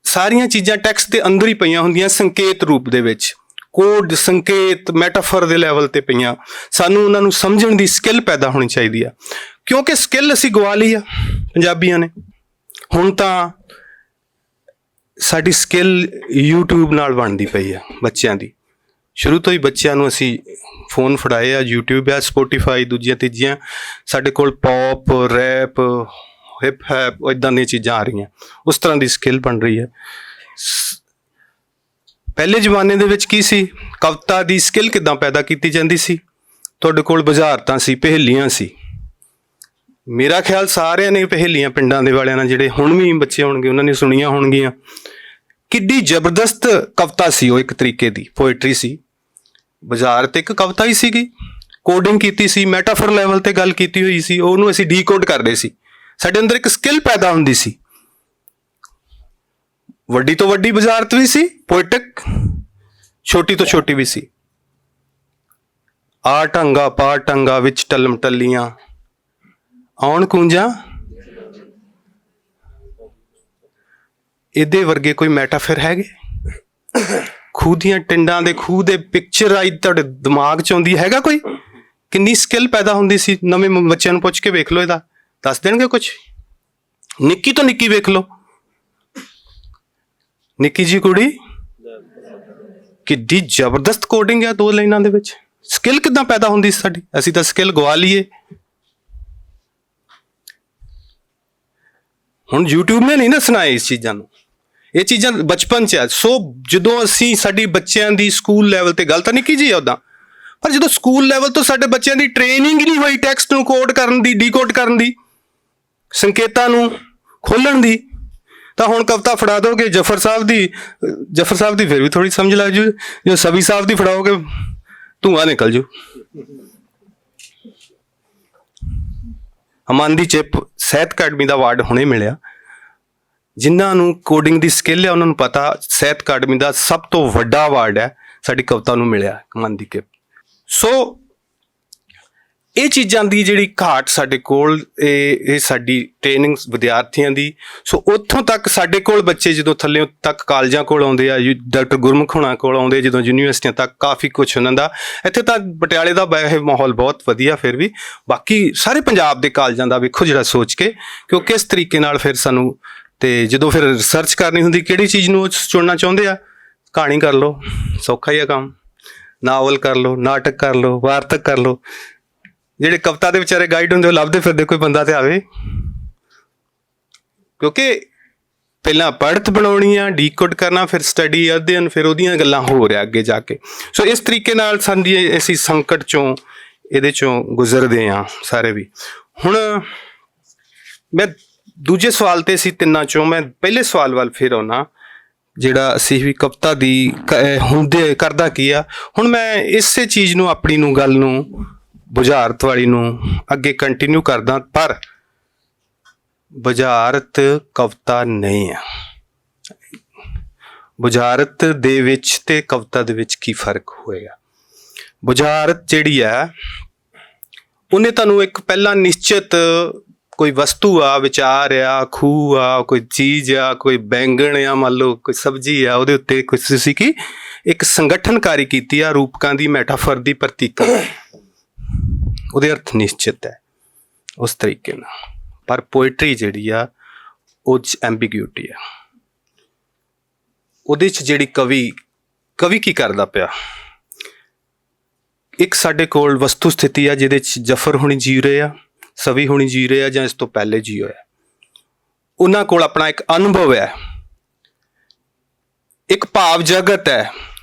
ਸਾਰੀਆਂ ਚੀਜ਼ਾਂ ਟੈਕਸਟ ਦੇ ਅੰਦਰ ਹੀ ਪਈਆਂ ਹੁੰਦੀਆਂ, ਸੰਕੇਤ ਰੂਪ ਦੇ ਵਿੱਚ, ਕੋਡ, ਸੰਕੇਤ, ਮੈਟਾਫਰ ਦੇ ਲੈਵਲ ਤੇ ਪਈਆਂ। ਸਾਨੂੰ ਉਹਨਾਂ ਨੂੰ ਸਮਝਣ ਦੀ ਸਕਿੱਲ ਪੈਦਾ ਹੋਣੀ ਚਾਹੀਦੀ ਆ, ਕਿਉਂਕਿ ਸਕਿੱਲ ਅਸੀਂ ਗਵਾ ਲਈ ਆ ਪੰਜਾਬੀਆਂ ਨੇ। ਹੁਣ ਤਾਂ ਸਾਡੀ ਸਕਿੱਲ YouTube ਨਾਲ ਬਣਦੀ ਪਈ ਆ ਬੱਚਿਆਂ ਦੀ। ਸ਼ੁਰੂ ਤੋਂ ਹੀ ਬੱਚਿਆਂ ਨੂੰ ਅਸੀਂ ਫੋਨ ਫੜਾਏ ਆ, YouTube ਆ, ਸਪੋਟੀਫਾਈ, ਦੂਜੀਆਂ ਤੀਜੀਆਂ, ਸਾਡੇ ਕੋਲ ਪੌਪ, ਰੈਪ, ਹਿਪ ਹੈਪ, ਇੱਦਾਂ ਦੀਆਂ ਚੀਜ਼ਾਂ ਆ ਰਹੀਆਂ। ਉਸ ਤਰ੍ਹਾਂ ਦੀ ਸਕਿੱਲ ਬਣ ਰਹੀ ਹੈ। ਪਹਿਲੇ ਜ਼ਮਾਨੇ ਦੇ ਵਿੱਚ ਕੀ ਸੀ, ਕਵਿਤਾ ਦੀ ਸਕਿੱਲ ਕਿੱਦਾਂ ਪੈਦਾ ਕੀਤੀ ਜਾਂਦੀ ਸੀ? ਤੁਹਾਡੇ ਕੋਲ ਬੁਝਾਰਤਾਂ ਸੀ, ਪਹੇਲੀਆਂ ਸੀ। ਮੇਰਾ ਖਿਆਲ ਸਾਰਿਆਂ ਨੇ ਪਹੇਲੀਆਂ, ਪਿੰਡਾਂ ਦੇ ਵਾਲਿਆਂ ਨਾਲ ਜਿਹੜੇ ਹੁਣ ਵੀ ਬੱਚੇ ਹੋਣਗੇ ਉਹਨਾਂ ਨੇ ਸੁਣੀਆਂ ਹੋਣਗੀਆਂ। ਕਿੱਡੀ ਜ਼ਬਰਦਸਤ ਕਵਿਤਾ ਸੀ ਉਹ, ਇੱਕ ਤਰੀਕੇ ਦੀ ਪੋਇਟਰੀ ਸੀ। ਬੁਝਾਰਤ ਇੱਕ ਕਵਿਤਾ ਹੀ ਸੀਗੀ, ਕੋਡਿੰਗ ਕੀਤੀ ਸੀ, ਮੈਟਾਫਰ ਲੈਵਲ ਤੇ ਗੱਲ ਕੀਤੀ ਹੋਈ ਸੀ, ਉਹਨੂੰ ਅਸੀਂ ਡੀਕੋਡ ਕਰਦੇ ਸੀ। ਸਾਡੇ ਅੰਦਰ ਇੱਕ ਸਕਿੱਲ ਪੈਦਾ ਹੁੰਦੀ ਸੀ। ਵੱਡੀ ਤੋਂ ਵੱਡੀ ਬੁਝਾਰਤ ਵੀ ਸੀ, ਪੋਇਟਿਕ, ਛੋਟੀ ਤੋਂ ਛੋਟੀ ਵੀ ਸੀ। ਆ ਢੰਗਾ ਪਾ ਢੰਗਾ ਵਿੱਚ ਟਲਮ ਟੱਲੀਆਂ, ਆਉਣ ਕੂੰਜਾਂ, ਇਹਦੇ ਵਰਗੇ ਕੋਈ ਮੈਟਾਫਰ ਹੈਗੇ? ਖੂਹ ਦੀਆਂ ਟਿੰਡਾਂ ਦੇ, ਖੂਹ ਦੇ ਪਿਕਚਰ ਆਈ ਤੁਹਾਡੇ ਦਿਮਾਗ 'ਚ ਆਉਂਦੀ ਹੈਗਾ ਕੋਈ? ਕਿੰਨੀ ਸਕਿੱਲ ਪੈਦਾ ਹੁੰਦੀ ਸੀ। ਨਵੇਂ ਬੱਚਿਆਂ ਨੂੰ ਪੁੱਛ ਕੇ ਵੇਖ ਲਓ, ਇਹਦਾ ਦੱਸ ਦੇਣਗੇ ਕੁਛ। ਨਿੱਕੀ ਤੋਂ ਨਿੱਕੀ ਵੇਖ ਲਓ, ਨਿੱਕੀ ਜੀ ਕੁੜੀ, ਕਿੱਡੀ ਜ਼ਬਰਦਸਤ ਕੋਡਿੰਗ ਆ 2 ਲਾਈਨਾਂ ਦੇ ਵਿੱਚ। ਸਕਿੱਲ ਕਿੱਦਾਂ ਪੈਦਾ ਹੁੰਦੀ ਸੀ ਸਾਡੀ? ਅਸੀਂ ਤਾਂ ਸਕਿੱਲ ਗਵਾ ਲਈਏ। ਹੁਣ YouTube ਨੇ ਨਹੀਂ ਨਾ ਸੁਣਾਏ ਇਸ ਚੀਜ਼ਾਂ ਨੂੰ, ਇਹ ਚੀਜ਼ਾਂ ਬਚਪਨ 'ਚ ਆ। ਸੋ ਜਦੋਂ ਅਸੀਂ, ਸਾਡੀ ਬੱਚਿਆਂ ਦੀ ਸਕੂਲ ਲੈਵਲ ਤੇ, ਗੱਲ ਤਾਂ ਨਿੱਕੀ ਜੀ ਆ ਉੱਦਾਂ, ਪਰ ਜਦੋਂ ਸਕੂਲ ਲੈਵਲ ਤੋਂ ਸਾਡੇ ਬੱਚਿਆਂ ਦੀ ਟ੍ਰੇਨਿੰਗ ਨਹੀਂ ਹੋਈ ਟੈਕਸਟ ਨੂੰ ਕੋਡ ਕਰਨ ਦੀ, ਡੀਕੋਡ ਕਰਨ ਦੀ, ਸੰਕੇਤਾਂ ਨੂੰ ਖੋਲਣ ਦੀ, ਤਾਂ ਹੁਣ ਕਵਿਤਾ ਫੜਾ ਦੋਗੇ ਜਫਰ ਸਾਹਿਬ ਦੀ ਫਿਰ ਵੀ ਥੋੜੀ ਸਮਝ ਲੱਗ ਜੂ। ਜੋ ਸਵੀ ਸਾਹਿਬ ਦੀ ਫੜਾਓਗੇ ਧੂੰਆਂ ਨਿਕਲ ਜੂ। ਅਮਨਦੀਪ ਚਿਪ ਸਾਹਿਤ ਅਕਾਡਮੀ ਦਾ ਅਵਾਰਡ ਹੁਣੇ ਮਿਲਿਆ। ਜਿਨ੍ਹਾਂ ਨੂੰ ਕੋਡਿੰਗ ਦੀ ਸਕਿੱਲ ਹੈ ਉਹਨਾਂ ਨੂੰ ਪਤਾ, ਸਾਹਿਤ ਅਕਾਡਮੀ ਦਾ ਸਭ ਤੋਂ ਵੱਡਾ ਅਵਾਰਡ ਹੈ ਸਾਡੀ ਕਵਿਤਾ ਨੂੰ ਮਿਲਿਆ, ਅਮਨਦੀਪ ਚਿਪ। ਸੋ ਇਹ ਚੀਜ਼ਾਂ ਦੀ ਜਿਹੜੀ ਘਾਟ ਸਾਡੇ ਕੋਲ, ਇਹ ਸਾਡੀ ਟ੍ਰੇਨਿੰਗ ਵਿਦਿਆਰਥੀਆਂ ਦੀ। ਸੋ ਉੱਥੋਂ ਤੱਕ ਸਾਡੇ ਕੋਲ ਬੱਚੇ ਜਦੋਂ ਥੱਲੇ ਤੱਕ ਕਾਲਜਾਂ ਕੋਲ ਆਉਂਦੇ ਆ, ਡਾਕਟਰ ਗੁਰਮੁਖ ਹੋਣਾ ਕੋਲ ਆਉਂਦੇ, ਜਦੋਂ ਯੂਨੀਵਰਸਿਟੀਆਂ ਤੱਕ, ਕਾਫੀ ਕੁਛ ਉਹਨਾਂ ਦਾ। ਇੱਥੇ ਤਾਂ ਪਟਿਆਲੇ ਦਾ ਮਾਹੌਲ ਬਹੁਤ ਵਧੀਆ, ਫਿਰ ਵੀ ਬਾਕੀ ਸਾਰੇ ਪੰਜਾਬ ਦੇ ਕਾਲਜਾਂ ਦਾ ਵੇਖੋ ਜਿਹੜਾ ਸੋਚ ਕੇ ਕਿ ਉਹ ਕਿਸ ਤਰੀਕੇ ਨਾਲ ਫਿਰ ਸਾਨੂੰ, ਤੇ ਜਦੋਂ ਫਿਰ ਰਿਸਰਚ ਕਰਨੀ ਹੁੰਦੀ ਕਿਹੜੀ ਚੀਜ਼ ਨੂੰ ਚੁਣਨਾ ਚਾਹੁੰਦੇ ਆ, ਕਹਾਣੀ ਕਰ ਲਓ, ਸੌਖਾ ਹੀ ਆ ਕੰਮ, ਨਾਵਲ ਕਰ ਲਓ, ਨਾਟਕ ਕਰ ਲਓ, ਵਾਰਤਕ ਕਰ ਲਓ। ਜਿਹੜੇ ਕਵਿਤਾ ਦੇ ਵਿਚਾਰੇ ਗਾਈਡ ਹੁੰਦੇ ਉਹ ਲੱਭਦੇ ਫਿਰਦੇ ਕੋਈ ਬੰਦਾ ਤੇ ਆਵੇ, ਕਿਉਂਕਿ ਪਹਿਲਾਂ ਪੜ੍ਹਤ ਬਣਾਉਣੀ ਆ, ਡੀਕੋਡ ਕਰਨਾ, ਫਿਰ ਸਟੱਡੀ, ਅਧਿਐਨ, ਫਿਰ ਉਹਦੀਆਂ ਗੱਲਾਂ ਹੋ ਰਿਹਾ ਅੱਗੇ ਜਾ ਕੇ। ਸੋ ਇਸ ਤਰੀਕੇ ਨਾਲ ਸਾਡੀ ਅਸੀਂ ਸੰਕਟ ਚੋਂ, ਇਹਦੇ ਚੋਂ ਗੁਜ਼ਰਦੇ ਹਾਂ ਸਾਰੇ ਵੀ। ਹੁਣ ਮੈਂ ਦੂਜੇ ਸਵਾਲ ਤੇ ਸੀ ਤਿੰਨਾਂ ਚੋਂ, ਮੈਂ ਪਹਿਲੇ ਸਵਾਲ ਵੱਲ ਫਿਰ ਆਉਣਾ, ਜਿਹੜਾ ਅਸੀਂ ਵੀ ਕਵਿਤਾ ਦੀ ਹੁੰਦੇ ਕਰਦਾ ਕੀ ਆ। ਹੁਣ ਮੈਂ ਇਸੇ ਚੀਜ਼ ਨੂੰ, ਆਪਣੀ ਨੂੰ, ਗੱਲ ਨੂੰ, ਬੁਝਾਰਤ ਵਾਲੀ ਨੂੰ ਅੱਗੇ ਕੰਟੀਨਿਊ ਕਰਦਾ। ਪਰ ਬੁਝਾਰਤ ਕਵਿਤਾ ਨਹੀਂ ਆ। ਬੁਝਾਰਤ ਦੇ ਵਿੱਚ ਤੇ ਕਵਿਤਾ ਦੇ ਵਿੱਚ ਕੀ ਫਰਕ ਹੋਏਗਾ? ਬੁਝਾਰਤ ਜਿਹੜੀ ਆ, ਉਹਨੇ ਤੁਹਾਨੂੰ ਇੱਕ ਪਹਿਲਾਂ ਨਿਸ਼ਚਿਤ ਕੋਈ ਵਸਤੂ ਆ, ਵਿਚਾਰ ਆ, ਖੂਹ ਆ, ਕੋਈ ਚੀਜ਼ ਆ, ਕੋਈ ਬੈਂਗਣ ਆ, ਮੰਨ ਲਓ ਕੋਈ ਸਬਜ਼ੀ ਆ, ਉਹਦੇ ਉੱਤੇ ਕੁਝ ਤੁਸੀਂ ਕੀ ਇੱਕ ਸੰਗਠਨਕਾਰੀ ਕੀਤੀ ਆ, ਰੂਪਕਾਂ ਦੀ, ਮੈਟਾਫਰ ਦੀ, ਪ੍ਰਤੀਕਾਂ, ਉਹਦੇ ਅਰਥ ਨਿਸ਼ਚਿਤ ਹੈ ਉਸ ਤਰੀਕੇ ਨਾਲ। ਪਰ ਪੋਇਟਰੀ ਜਿਹੜੀ ਆ ਉਹ 'ਚ ਐਂਬੀਗਿਊਟੀ ਆ। ਉਹਦੇ 'ਚ ਜਿਹੜੀ ਕਵੀ ਕੀ ਕਰਦਾ ਪਿਆ, ਇੱਕ ਸਾਡੇ ਕੋਲ ਵਸਤੂ ਸਥਿਤੀ ਆ ਜਿਹਦੇ 'ਚ ਜਫਰ ਹੁਣੀ ਜੀ ਰਹੇ ਆ, ਸਵੀ ਹੁਣੀ ਜੀ ਰਹੇ ਆ, ਜਾਂ ਇਸ ਤੋਂ ਪਹਿਲੇ ਜੀ ਹੋਇਆ। ਉਹਨਾਂ ਕੋਲ ਆਪਣਾ ਇੱਕ ਅਨੁਭਵ ਹੈ, ਇੱਕ ਭਾਵ ਜਗਤ ਹੈ,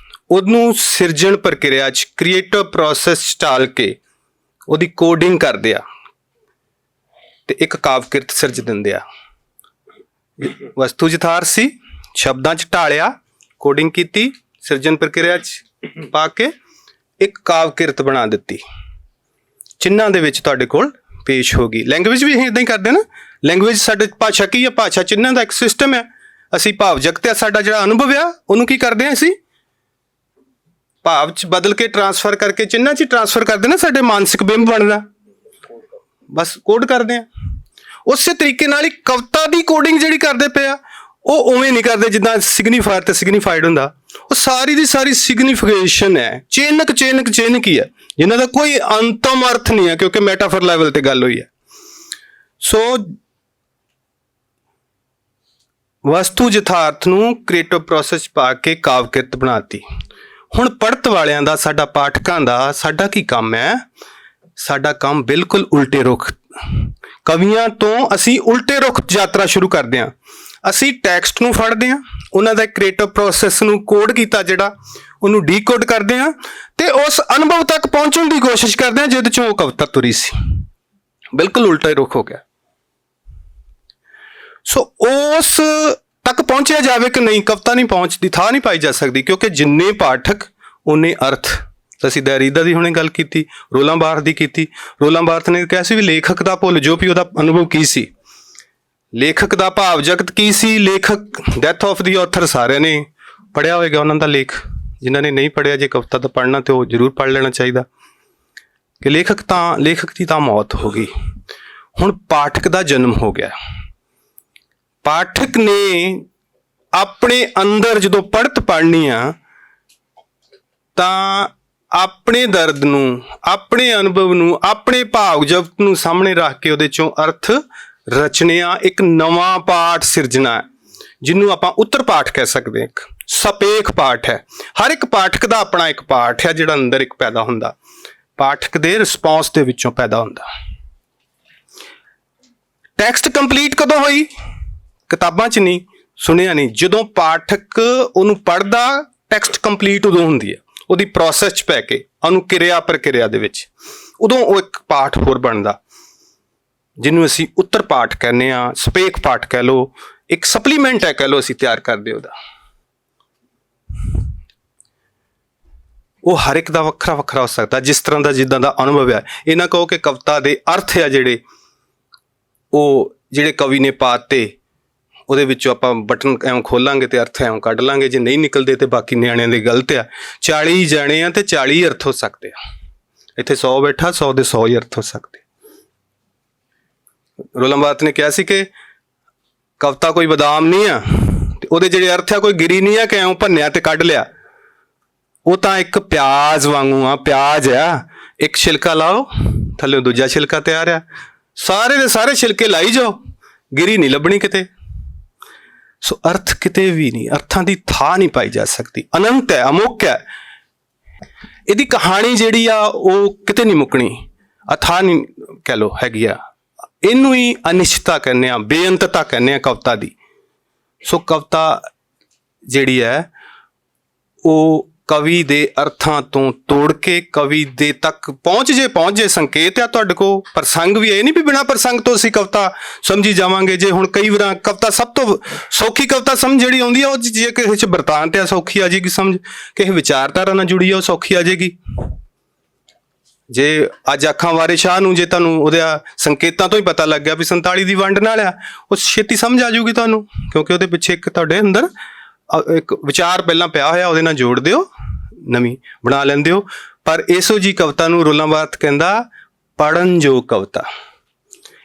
ਉਹਨੂੰ ਸਿਰਜਣ ਪ੍ਰਕਿਰਿਆ 'ਚ, ਕ੍ਰੀਏਟਿਵ ਪ੍ਰੋਸੈਸ 'ਚ ਢਾਲ ਕੇ ਉਹਦੀ ਕੋਡਿੰਗ ਕਰਦੇ ਆ ਤੇ ਇੱਕ ਕਾਵ ਕਿਰਤ ਸਿਰਜ ਦਿੰਦੇ ਆ। ਵਸਤੂ ਯਥਾਰਥ ਸੀ, ਸ਼ਬਦਾਂ 'ਚ ਢਾਲਿਆ, ਕੋਡਿੰਗ ਕੀਤੀ, ਸਿਰਜਣ ਪ੍ਰਕਿਰਿਆ 'ਚ ਪਾ ਕੇ ਇੱਕ ਕਾਵ ਕਿਰਤ ਬਣਾ ਦਿੱਤੀ, ਚਿੰਨ੍ਹਾਂ ਦੇ ਵਿੱਚ ਤੁਹਾਡੇ ਕੋਲ ਪੇਸ਼ ਹੋ ਗਈ। ਲੈਂਗੁਏਜ ਵੀ ਅਸੀਂ ਇੱਦਾਂ ਹੀ ਕਰਦੇ ਨਾ। ਲੈਂਗੁਏਜ ਸਾਡੇ ਭਾਸ਼ਾ ਕੀ ਹੈ? ਭਾਸ਼ਾ ਚਿੰਨ੍ਹਾਂ ਦਾ ਇੱਕ ਸਿਸਟਮ ਹੈ। ਅਸੀਂ ਭਾਵ ਜਗਤ ਆ, ਸਾਡਾ ਜਿਹੜਾ ਅਨੁਭਵ ਆ ਉਹਨੂੰ ਕੀ ਕਰਦੇ ਹਾਂ? ਅਸੀਂ ਭਾਵ 'ਚ ਬਦਲ ਕੇ ਟਰਾਂਸਫਰ ਕਰਕੇ ਚਿੰਨ੍ਹਾਂ 'ਚ ਟਰਾਂਸਫਰ ਕਰਦੇ ਨਾ, ਸਾਡੇ ਮਾਨਸਿਕ ਬਿੰਬ ਬਣਦਾ, ਬਸ ਕੋਡ ਕਰਦੇ ਹਾਂ। ਉਸੇ ਤਰੀਕੇ ਨਾਲ ਹੀ ਕਵਿਤਾ ਦੀ ਕੋਡਿੰਗ ਜਿਹੜੀ ਕਰਦੇ ਪਏ ਆ ਉਹ ਉਵੇਂ ਨਹੀਂ ਕਰਦੇ ਜਿੱਦਾਂ ਸਿਗਨੀਫਾਇਰ ਤੇ ਸਿਗਨੀਫਾਈਡ ਹੁੰਦਾ। ਉਹ ਸਾਰੀ ਦੀ ਸਾਰੀ ਸਿਗਨੀਫਿਕੇਸ਼ਨ ਹੈ, ਚੇਨਕ ਹੀ ਹੈ, ਜਿਨ੍ਹਾਂ ਦਾ ਕੋਈ ਅੰਤਮ ਅਰਥ ਨਹੀਂ ਹੈ, ਕਿਉਂਕਿ ਮੈਟਾਫਰ ਲੈਵਲ ਤੇ ਗੱਲ ਹੋਈ ਹੈ। ਸੋ ਵਸਤੂ ਯਥਾਰਥ ਨੂੰ ਕ੍ਰੀਏਟਿਵ ਪ੍ਰੋਸੈਸ ਪਾ ਕੇ ਕਾਵਕਿਰਤ ਬਣਾਤੀ। ਹੁਣ ਪੜ੍ਹਤ ਵਾਲਿਆਂ ਦਾ, ਸਾਡਾ ਪਾਠਕਾਂ ਦਾ ਸਾਡਾ ਕੀ ਕੰਮ ਹੈ? ਸਾਡਾ ਕੰਮ ਬਿਲਕੁਲ ਉਲਟੇ ਰੁਖ। ਕਵੀਆਂ ਤੋਂ ਅਸੀਂ ਉਲਟੇ ਰੁਖ ਯਾਤਰਾ ਸ਼ੁਰੂ ਕਰਦੇ ਹਾਂ। ਅਸੀਂ ਟੈਕਸਟ ਨੂੰ ਫੜਦੇ ਹਾਂ, ਉਹਨਾਂ ਦਾ ਕ੍ਰੀਏਟਿਵ ਪ੍ਰੋਸੈਸ ਨੂੰ ਕੋਡ ਕੀਤਾ ਜਿਹੜਾ, ਉਹਨੂੰ ਡੀਕੋਡ ਕਰਦੇ ਹਾਂ ਤੇ ਉਸ ਅਨੁਭਵ ਤੱਕ ਪਹੁੰਚਣ ਦੀ ਕੋਸ਼ਿਸ਼ ਕਰਦੇ ਹਾਂ ਜਿਹਦੇ ਚੋਂ ਉਹ ਕਵਿਤਾ ਤੁਰੀ ਸੀ। ਬਿਲਕੁਲ ਉਲਟਾ ਹੀ ਰੁਖ ਹੋ ਗਿਆ। ਸੋ ਉਸ ਤੱਕ ਪਹੁੰਚਿਆ ਜਾਵੇ ਕਿ ਨਹੀਂ? ਕਵਿਤਾ ਨਹੀਂ ਪਹੁੰਚਦੀ, ਥਾਂ ਨਹੀਂ ਪਾਈ ਜਾ ਸਕਦੀ, ਕਿਉਂਕਿ ਜਿੰਨੇ ਪਾਠਕ ਉਨੇ ਅਰਥ। ਅਸੀਂ ਦੈਰੀਦਾ ਦੀ ਹੁਣੇ ਗੱਲ ਕੀਤੀ, ਰੋਲਾਂ ਬਾਰਥ ਦੀ ਕੀਤੀ। ਰੋਲਾਂ ਬਾਰਥ ਨੇ ਕਿਹਾ ਸੀ ਵੀ ਲੇਖਕ ਦਾ ਭੁੱਲ ਜੋ ਵੀ ਉਹਦਾ ਅਨੁਭਵ ਕੀ ਸੀ, ਲੇਖਕ ਦਾ ਭਾਵ ਜਗਤ ਕੀ ਸੀ। ਲੇਖਕ ਡੈਥ ਆਫ ਦੀ ਆਥਰ ਸਾਰਿਆਂ ਨੇ ਪੜ੍ਹਿਆ ਹੋਏਗਾ ਉਹਨਾਂ ਦਾ ਲੇਖ। ਜਿਨ੍ਹਾਂ ਨੇ ਨਹੀਂ ਪੜ੍ਹਿਆ, ਜੇ ਕਵਿਤਾ ਦਾ ਪੜ੍ਹਨਾ ਤੇ ਉਹ ਜ਼ਰੂਰ ਪੜ੍ਹ ਲੈਣਾ ਚਾਹੀਦਾ ਕਿ ਲੇਖਕ ਦੀ ਤਾਂ ਮੌਤ ਹੋ ਗਈ। ਹੁਣ ਪਾਠਕ ਦਾ ਜਨਮ ਹੋ ਗਿਆ। ਪਾਠਕ ਨੇ ਆਪਣੇ ਅੰਦਰ ਜਦੋਂ ਪੜ੍ਹਤ ਪੜ੍ਹਨੀ ਆ ਤਾਂ ਆਪਣੇ ਦਰਦ ਨੂੰ, ਆਪਣੇ ਅਨੁਭਵ ਨੂੰ, ਆਪਣੇ ਭਾਵ ਜਗਤ ਨੂੰ ਸਾਹਮਣੇ ਰੱਖ ਕੇ ਉਹਦੇ ਚੋਂ ਅਰਥ ਰਚਨਿਆ, ਇੱਕ ਨਵਾਂ ਪਾਠ ਸਿਰਜਣਾ, ਜਿਹਨੂੰ ਆਪਾਂ ਉੱਤਰ ਪਾਠ ਕਹਿ ਸਕਦੇ ਹਾਂ। ਇੱਕ ਸਪੇਖ ਪਾਠ ਹੈ। ਹਰ ਇੱਕ ਪਾਠਕ ਦਾ ਆਪਣਾ ਇੱਕ ਪਾਠ ਹੈ ਜਿਹੜਾ ਅੰਦਰ ਇੱਕ ਪੈਦਾ ਹੁੰਦਾ, ਪਾਠਕ ਦੇ ਰਿਸਪੌਂਸ ਦੇ ਵਿੱਚੋਂ ਪੈਦਾ ਹੁੰਦਾ। ਟੈਕਸਟ ਕੰਪਲੀਟ ਕਦੋਂ ਹੋਈ? ਕਿਤਾਬਾਂ 'ਚ ਨਹੀਂ, ਸੁਣਿਆ ਨਹੀਂ। ਜਦੋਂ ਪਾਠਕ ਉਹਨੂੰ ਪੜ੍ਹਦਾ, ਟੈਕਸਟ ਕੰਪਲੀਟ ਉਦੋਂ ਹੁੰਦੀ ਹੈ, ਉਹਦੀ ਪ੍ਰੋਸੈਸ 'ਚ ਪੈ ਕੇ, ਅਨੁਕਿਰਿਆ ਪ੍ਰਕਿਰਿਆ ਦੇ ਵਿੱਚ, ਉਦੋਂ ਉਹ ਇੱਕ ਪਾਠ ਹੋਰ ਬਣਦਾ, ਜਿਹਨੂੰ ਅਸੀਂ ਉੱਤਰ ਪਾਠ ਕਹਿੰਦੇ ਹਾਂ, ਸਪੇਖ ਪਾਠ ਕਹਿ ਲਓ, ਇੱਕ ਸਪਲੀਮੈਂਟ ਹੈ ਕਹਿ ਲਓ, ਅਸੀਂ ਤਿਆਰ ਕਰਦੇ ਉਹਦਾ। ਉਹ ਹਰ ਇੱਕ ਦਾ ਵੱਖਰਾ ਵੱਖਰਾ ਹੋ ਸਕਦਾ, ਜਿਸ ਤਰ੍ਹਾਂ ਦਾ ਜਿੱਦਾਂ ਦਾ ਅਨੁਭਵ ਹੈ। ਇਹ ਨਾ ਕਹੋ ਕਿ ਕਵਿਤਾ ਦੇ ਅਰਥ ਆ ਜਿਹੜੇ ਕਵੀ ਨੇ ਪਾਤੇ, ਉਹਦੇ ਵਿੱਚੋਂ ਆਪਾਂ ਬਟਨ ਐਵੇਂ ਖੋਲਾਂਗੇ ਤੇ ਅਰਥ ਐਵੇਂ ਕੱਢ ਲਾਂਗੇ। ਜੇ ਨਹੀਂ ਨਿਕਲਦੇ ਤੇ ਬਾਕੀ ਨਿਆਣਿਆਂ ਦੇ ਗਲਤ ਆ। 40 ਜਾਣੇ ਆ ਤੇ 40 ਅਰਥ ਹੋ ਸਕਦੇ ਆ। ਇੱਥੇ 100 ਬੈਠਾ, 100 ਦੇ 100 ਹੀ ਅਰਥ ਹੋ ਸਕਦੇ। ਰੋਲਾਂ ਬਾਰਥ ਨੇ ਕਿਹਾ ਸੀ ਕਿ ਕਵਿਤਾ ਕੋਈ ਬਦਾਮ ਨਹੀਂ ਆ ਤੇ ਉਹਦੇ ਜਿਹੜੇ ਅਰਥ ਆ ਕੋਈ ਗਿਰੀ ਨਹੀਂ ਆ ਕਿ ਐਵੇਂ ਭੰਨਿਆ ਤੇ ਕੱਢ ਲਿਆ। ਉਹ ਤਾਂ ਇੱਕ ਪਿਆਜ਼ ਵਾਂਗੂ ਆ। ਪਿਆਜ਼ ਆ, ਇੱਕ ਛਿਲਕਾ ਲਾਓ, ਥੱਲੇ ਦੂਜਾ ਛਿਲਕਾ ਤਿਆਰ ਆ। ਸਾਰੇ ਦੇ ਸਾਰੇ ਛਿਲਕੇ ਲਾਈ ਜਾਓ, ਗਿਰੀ ਨਹੀਂ ਲੱਭਣੀ ਕਿਤੇ। ਸੋ ਅਰਥ ਕਿਤੇ ਵੀ ਨਹੀਂ, ਅਰਥਾਂ ਦੀ ਥਾਂ ਨਹੀਂ ਪਾਈ ਜਾ ਸਕਦੀ। ਅਨੰਤ ਹੈ, ਅਮੁੱਕ ਹੈ। ਇਹਦੀ ਕਹਾਣੀ ਜਿਹੜੀ ਆ ਉਹ ਕਿਤੇ ਨਹੀਂ ਮੁੱਕਣੀ, ਅਥਾਹ ਨਹੀਂ ਕਹਿ ਲਓ ਹੈਗੀ ਆ। ਇਹਨੂੰ ਹੀ ਅਨਿਸ਼ਚਿਤਤਾ ਕਹਿੰਦੇ ਆ, ਬੇਅੰਤਤਾ ਕਹਿੰਦੇ ਆ ਕਵਿਤਾ ਦੀ। ਸੋ ਕਵਿਤਾ ਜਿਹੜੀ ਹੈ ਉਹ ਕਵੀ ਦੇ ਅਰਥਾਂ ਤੋਂ ਤੋੜ ਕੇ ਕਵੀ ਦੇ ਤੱਕ ਪਹੁੰਚ ਜੇ ਸੰਕੇਤ ਆ ਤੁਹਾਡੇ ਕੋਲ। ਪ੍ਰਸੰਗ ਵੀ ਇਹ ਨਹੀਂ ਵੀ ਬਿਨਾਂ ਪ੍ਰਸੰਗ ਤੋਂ ਅਸੀਂ ਕਵਿਤਾ ਸਮਝੀ ਜਾਵਾਂਗੇ। ਜੇ ਹੁਣ ਕਈ ਵਾਰ ਕਵਿਤਾ ਸਭ ਤੋਂ ਸੌਖੀ ਕਵਿਤਾ ਸਮਝ ਜਿਹੜੀ ਆਉਂਦੀ ਆ ਉਹ ਜੇ ਕਿਸੇ 'ਚ ਬਿਰਤਾਂਤ ਆ ਸੌਖੀ ਆ ਜਾਏਗੀ ਸਮਝ, ਕਿਸੇ ਵਿਚਾਰਧਾਰਾ ਨਾਲ ਜੁੜੀ ਆ ਉਹ ਸੌਖੀ ਆ ਜਾਏਗੀ। ਜੇ ਅੱਜ ਅੱਖਾਂ ਵਾਰੇ ਸ਼ਾਹ ਨੂੰ ਜੇ ਤੁਹਾਨੂੰ ਉਹਦੇ ਸੰਕੇਤਾਂ ਤੋਂ ਹੀ ਪਤਾ ਲੱਗ ਗਿਆ ਵੀ 47 ਦੀ ਵੰਡ ਨਾਲ ਆ, ਉਹ ਛੇਤੀ ਸਮਝ ਆ ਜਾਊਗੀ ਤੁਹਾਨੂੰ, ਕਿਉਂਕਿ ਉਹਦੇ ਪਿੱਛੇ ਇੱਕ ਤੁਹਾਡੇ ਅੰਦਰ ਇੱਕ ਵਿਚਾਰ ਪਹਿਲਾਂ ਪਿਆ ਹੋਇਆ, ਉਹਦੇ ਨਾਲ ਜੋੜ ਦਿਓ, ਨਵੀਂ ਬਣਾ ਲੈਂਦੇ ਹੋ। ਪਰ ਇਸੋ ਜੀ ਕਵਿਤਾ ਨੂੰ ਰੋਲਾਂ ਬਾਰਥ ਕਹਿੰਦਾ ਪੜ੍ਹਨ ਯੋਗ ਕਵਿਤਾ।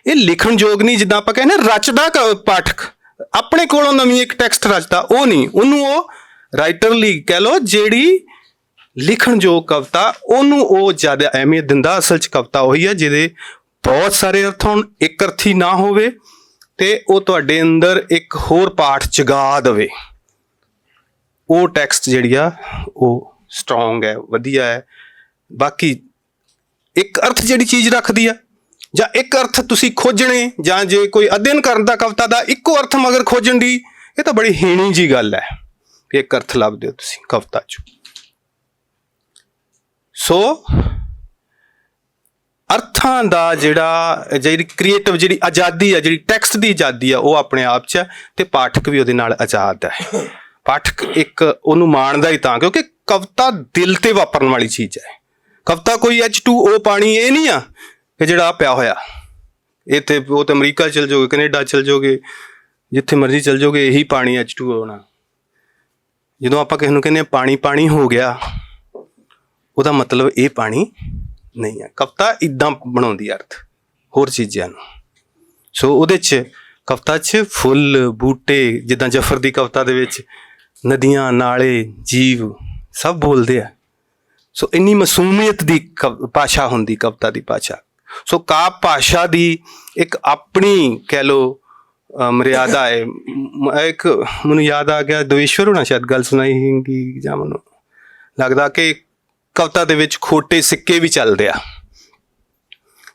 ਇਹ ਲਿਖਣ ਯੋਗ ਨਹੀਂ, ਜਿੱਦਾਂ ਆਪਾਂ ਕਹਿੰਦੇ ਰਚਦਾ ਪਾਠਕ ਆਪਣੇ ਕੋਲੋਂ ਨਵੀਂ ਇੱਕ ਟੈਕਸਟ ਰਚਦਾ, ਉਹ ਨਹੀਂ। ਉਹਨੂੰ ਉਹ ਰਾਈਟਰਲੀ ਕਹਿ ਲਓ, ਜਿਹੜੀ ਲਿਖਣ ਯੋਗ ਕਵਿਤਾ ਉਹਨੂੰ ਉਹ ਜ਼ਿਆਦਾ ਅਹਿਮੀਅਤ ਦਿੰਦਾ। ਅਸਲ 'ਚ ਕਵਿਤਾ ਉਹੀ ਹੈ ਜਿਹਦੇ ਬਹੁਤ ਸਾਰੇ ਅਰਥ ਹੋਣ, ਇੱਕ ਅਰਥੀ ਨਾ ਹੋਵੇ ਤੇ ਉਹ ਤੁਹਾਡੇ ਅੰਦਰ ਇੱਕ ਹੋਰ ਪਾਠ ਜਗਾ ਦੇਵੇ। ਉਹ ਟੈਕਸਟ ਜਿਹੜੀ ਆ ਉਹ ਸਟਰੋਂਗ ਹੈ, ਵਧੀਆ ਹੈ। ਬਾਕੀ ਇੱਕ ਅਰਥ ਜਿਹੜੀ ਚੀਜ਼ ਰੱਖਦੀ ਆ, ਜਾਂ ਇੱਕ ਅਰਥ ਤੁਸੀਂ ਖੋਜਣੇ, ਜਾਂ ਜੇ ਕੋਈ ਅਧਿਐਨ ਕਰਨ ਦਾ ਕਵਿਤਾ ਦਾ ਇੱਕੋ ਅਰਥ ਮਗਰ ਖੋਜਣ ਦੀ, ਇਹ ਤਾਂ ਬੜੀ ਹੀਣੀ ਜੀ ਗੱਲ ਹੈ ਕਿ ਇੱਕ ਅਰਥ ਲੱਭਦੇ ਹੋ ਤੁਸੀਂ ਕਵਿਤਾ 'ਚ। ਸੋ ਅਰਥਾਂ ਦਾ ਜਿਹੜੀ ਕ੍ਰੀਏਟਿਵ ਜਿਹੜੀ ਆਜ਼ਾਦੀ ਆ, ਜਿਹੜੀ ਟੈਕਸਟ ਦੀ ਆਜ਼ਾਦੀ ਆ, ਉਹ ਆਪਣੇ ਆਪ 'ਚ ਹੈ ਤੇ ਪਾਠਕ ਵੀ ਉਹਦੇ ਨਾਲ ਆਜ਼ਾਦ ਹੈ। ਪਾਠਕ ਇੱਕ ਉਹਨੂੰ ਮਾਣਦਾ ਹੀ ਤਾਂ ਕਿਉਂਕਿ ਕਵਿਤਾ ਦਿਲ ਤੇ ਵਾਪਰਨ ਵਾਲੀ ਚੀਜ਼ ਹੈ। ਕਵਿਤਾ ਕੋਈ H2O ਪਾਣੀ ਇਹ ਨਹੀਂ ਆ ਕਿ ਜਿਹੜਾ ਆ ਪਿਆ ਹੋਇਆ ਇੱਥੇ, ਉਹ ਤੇ ਅਮਰੀਕਾ ਚਲ ਜਾਓਗੇ, ਕੈਨੇਡਾ ਚਲ ਜਾਓਗੇ, ਜਿੱਥੇ ਮਰਜ਼ੀ ਚਲ ਜਾਓਗੇ, ਇਹੀ ਪਾਣੀ H2O ਹੋਣਾ। ਜਦੋਂ ਆਪਾਂ ਕਿਸੇ ਨੂੰ ਕਹਿੰਦੇ ਹਾਂ ਪਾਣੀ ਪਾਣੀ ਹੋ ਗਿਆ, ਉਹਦਾ ਮਤਲਬ ਇਹ ਪਾਣੀ ਨਹੀਂ ਹੈ। ਕਵਿਤਾ ਇੱਦਾਂ ਬਣਾਉਂਦੀ ਅਰਥ ਹੋਰ ਚੀਜ਼ਾਂ ਨੂੰ। ਸੋ ਉਹਦੇ 'ਚ ਕਵਿਤਾ 'ਚ ਫੁੱਲ ਬੂਟੇ, ਜਿੱਦਾਂ ਜਫਰ ਦੀ ਕਵਿਤਾ ਦੇ ਵਿੱਚ ਨਦੀਆਂ ਨਾਲੇ ਜੀਵ ਸਭ ਬੋਲਦੇ ਆ। ਸੋ ਇੰਨੀ ਮਾਸੂਮੀਅਤ ਦੀ ਭਾਸ਼ਾ ਹੁੰਦੀ ਕਵਿਤਾ ਦੀ ਭਾਸ਼ਾ। ਸੋ ਕਾਵਿ ਭਾਸ਼ਾ ਦੀ ਇੱਕ ਆਪਣੀ ਕਹਿ ਲਓ ਮਰਿਆਦਾ ਹੈ। ਇੱਕ ਮੈਨੂੰ ਯਾਦ ਆ ਗਿਆ, ਦਵੇਸ਼ਵਰ ਹੋਣਾ ਸ਼ਾਇਦ ਗੱਲ ਸੁਣਾਈ ਸੀਗੀ, ਜਾਂ ਮੈਨੂੰ ਲੱਗਦਾ ਕਿ ਕਵਿਤਾ ਦੇ ਵਿੱਚ ਖੋਟੇ ਸਿੱਕੇ ਵੀ ਚੱਲਦੇ ਆ।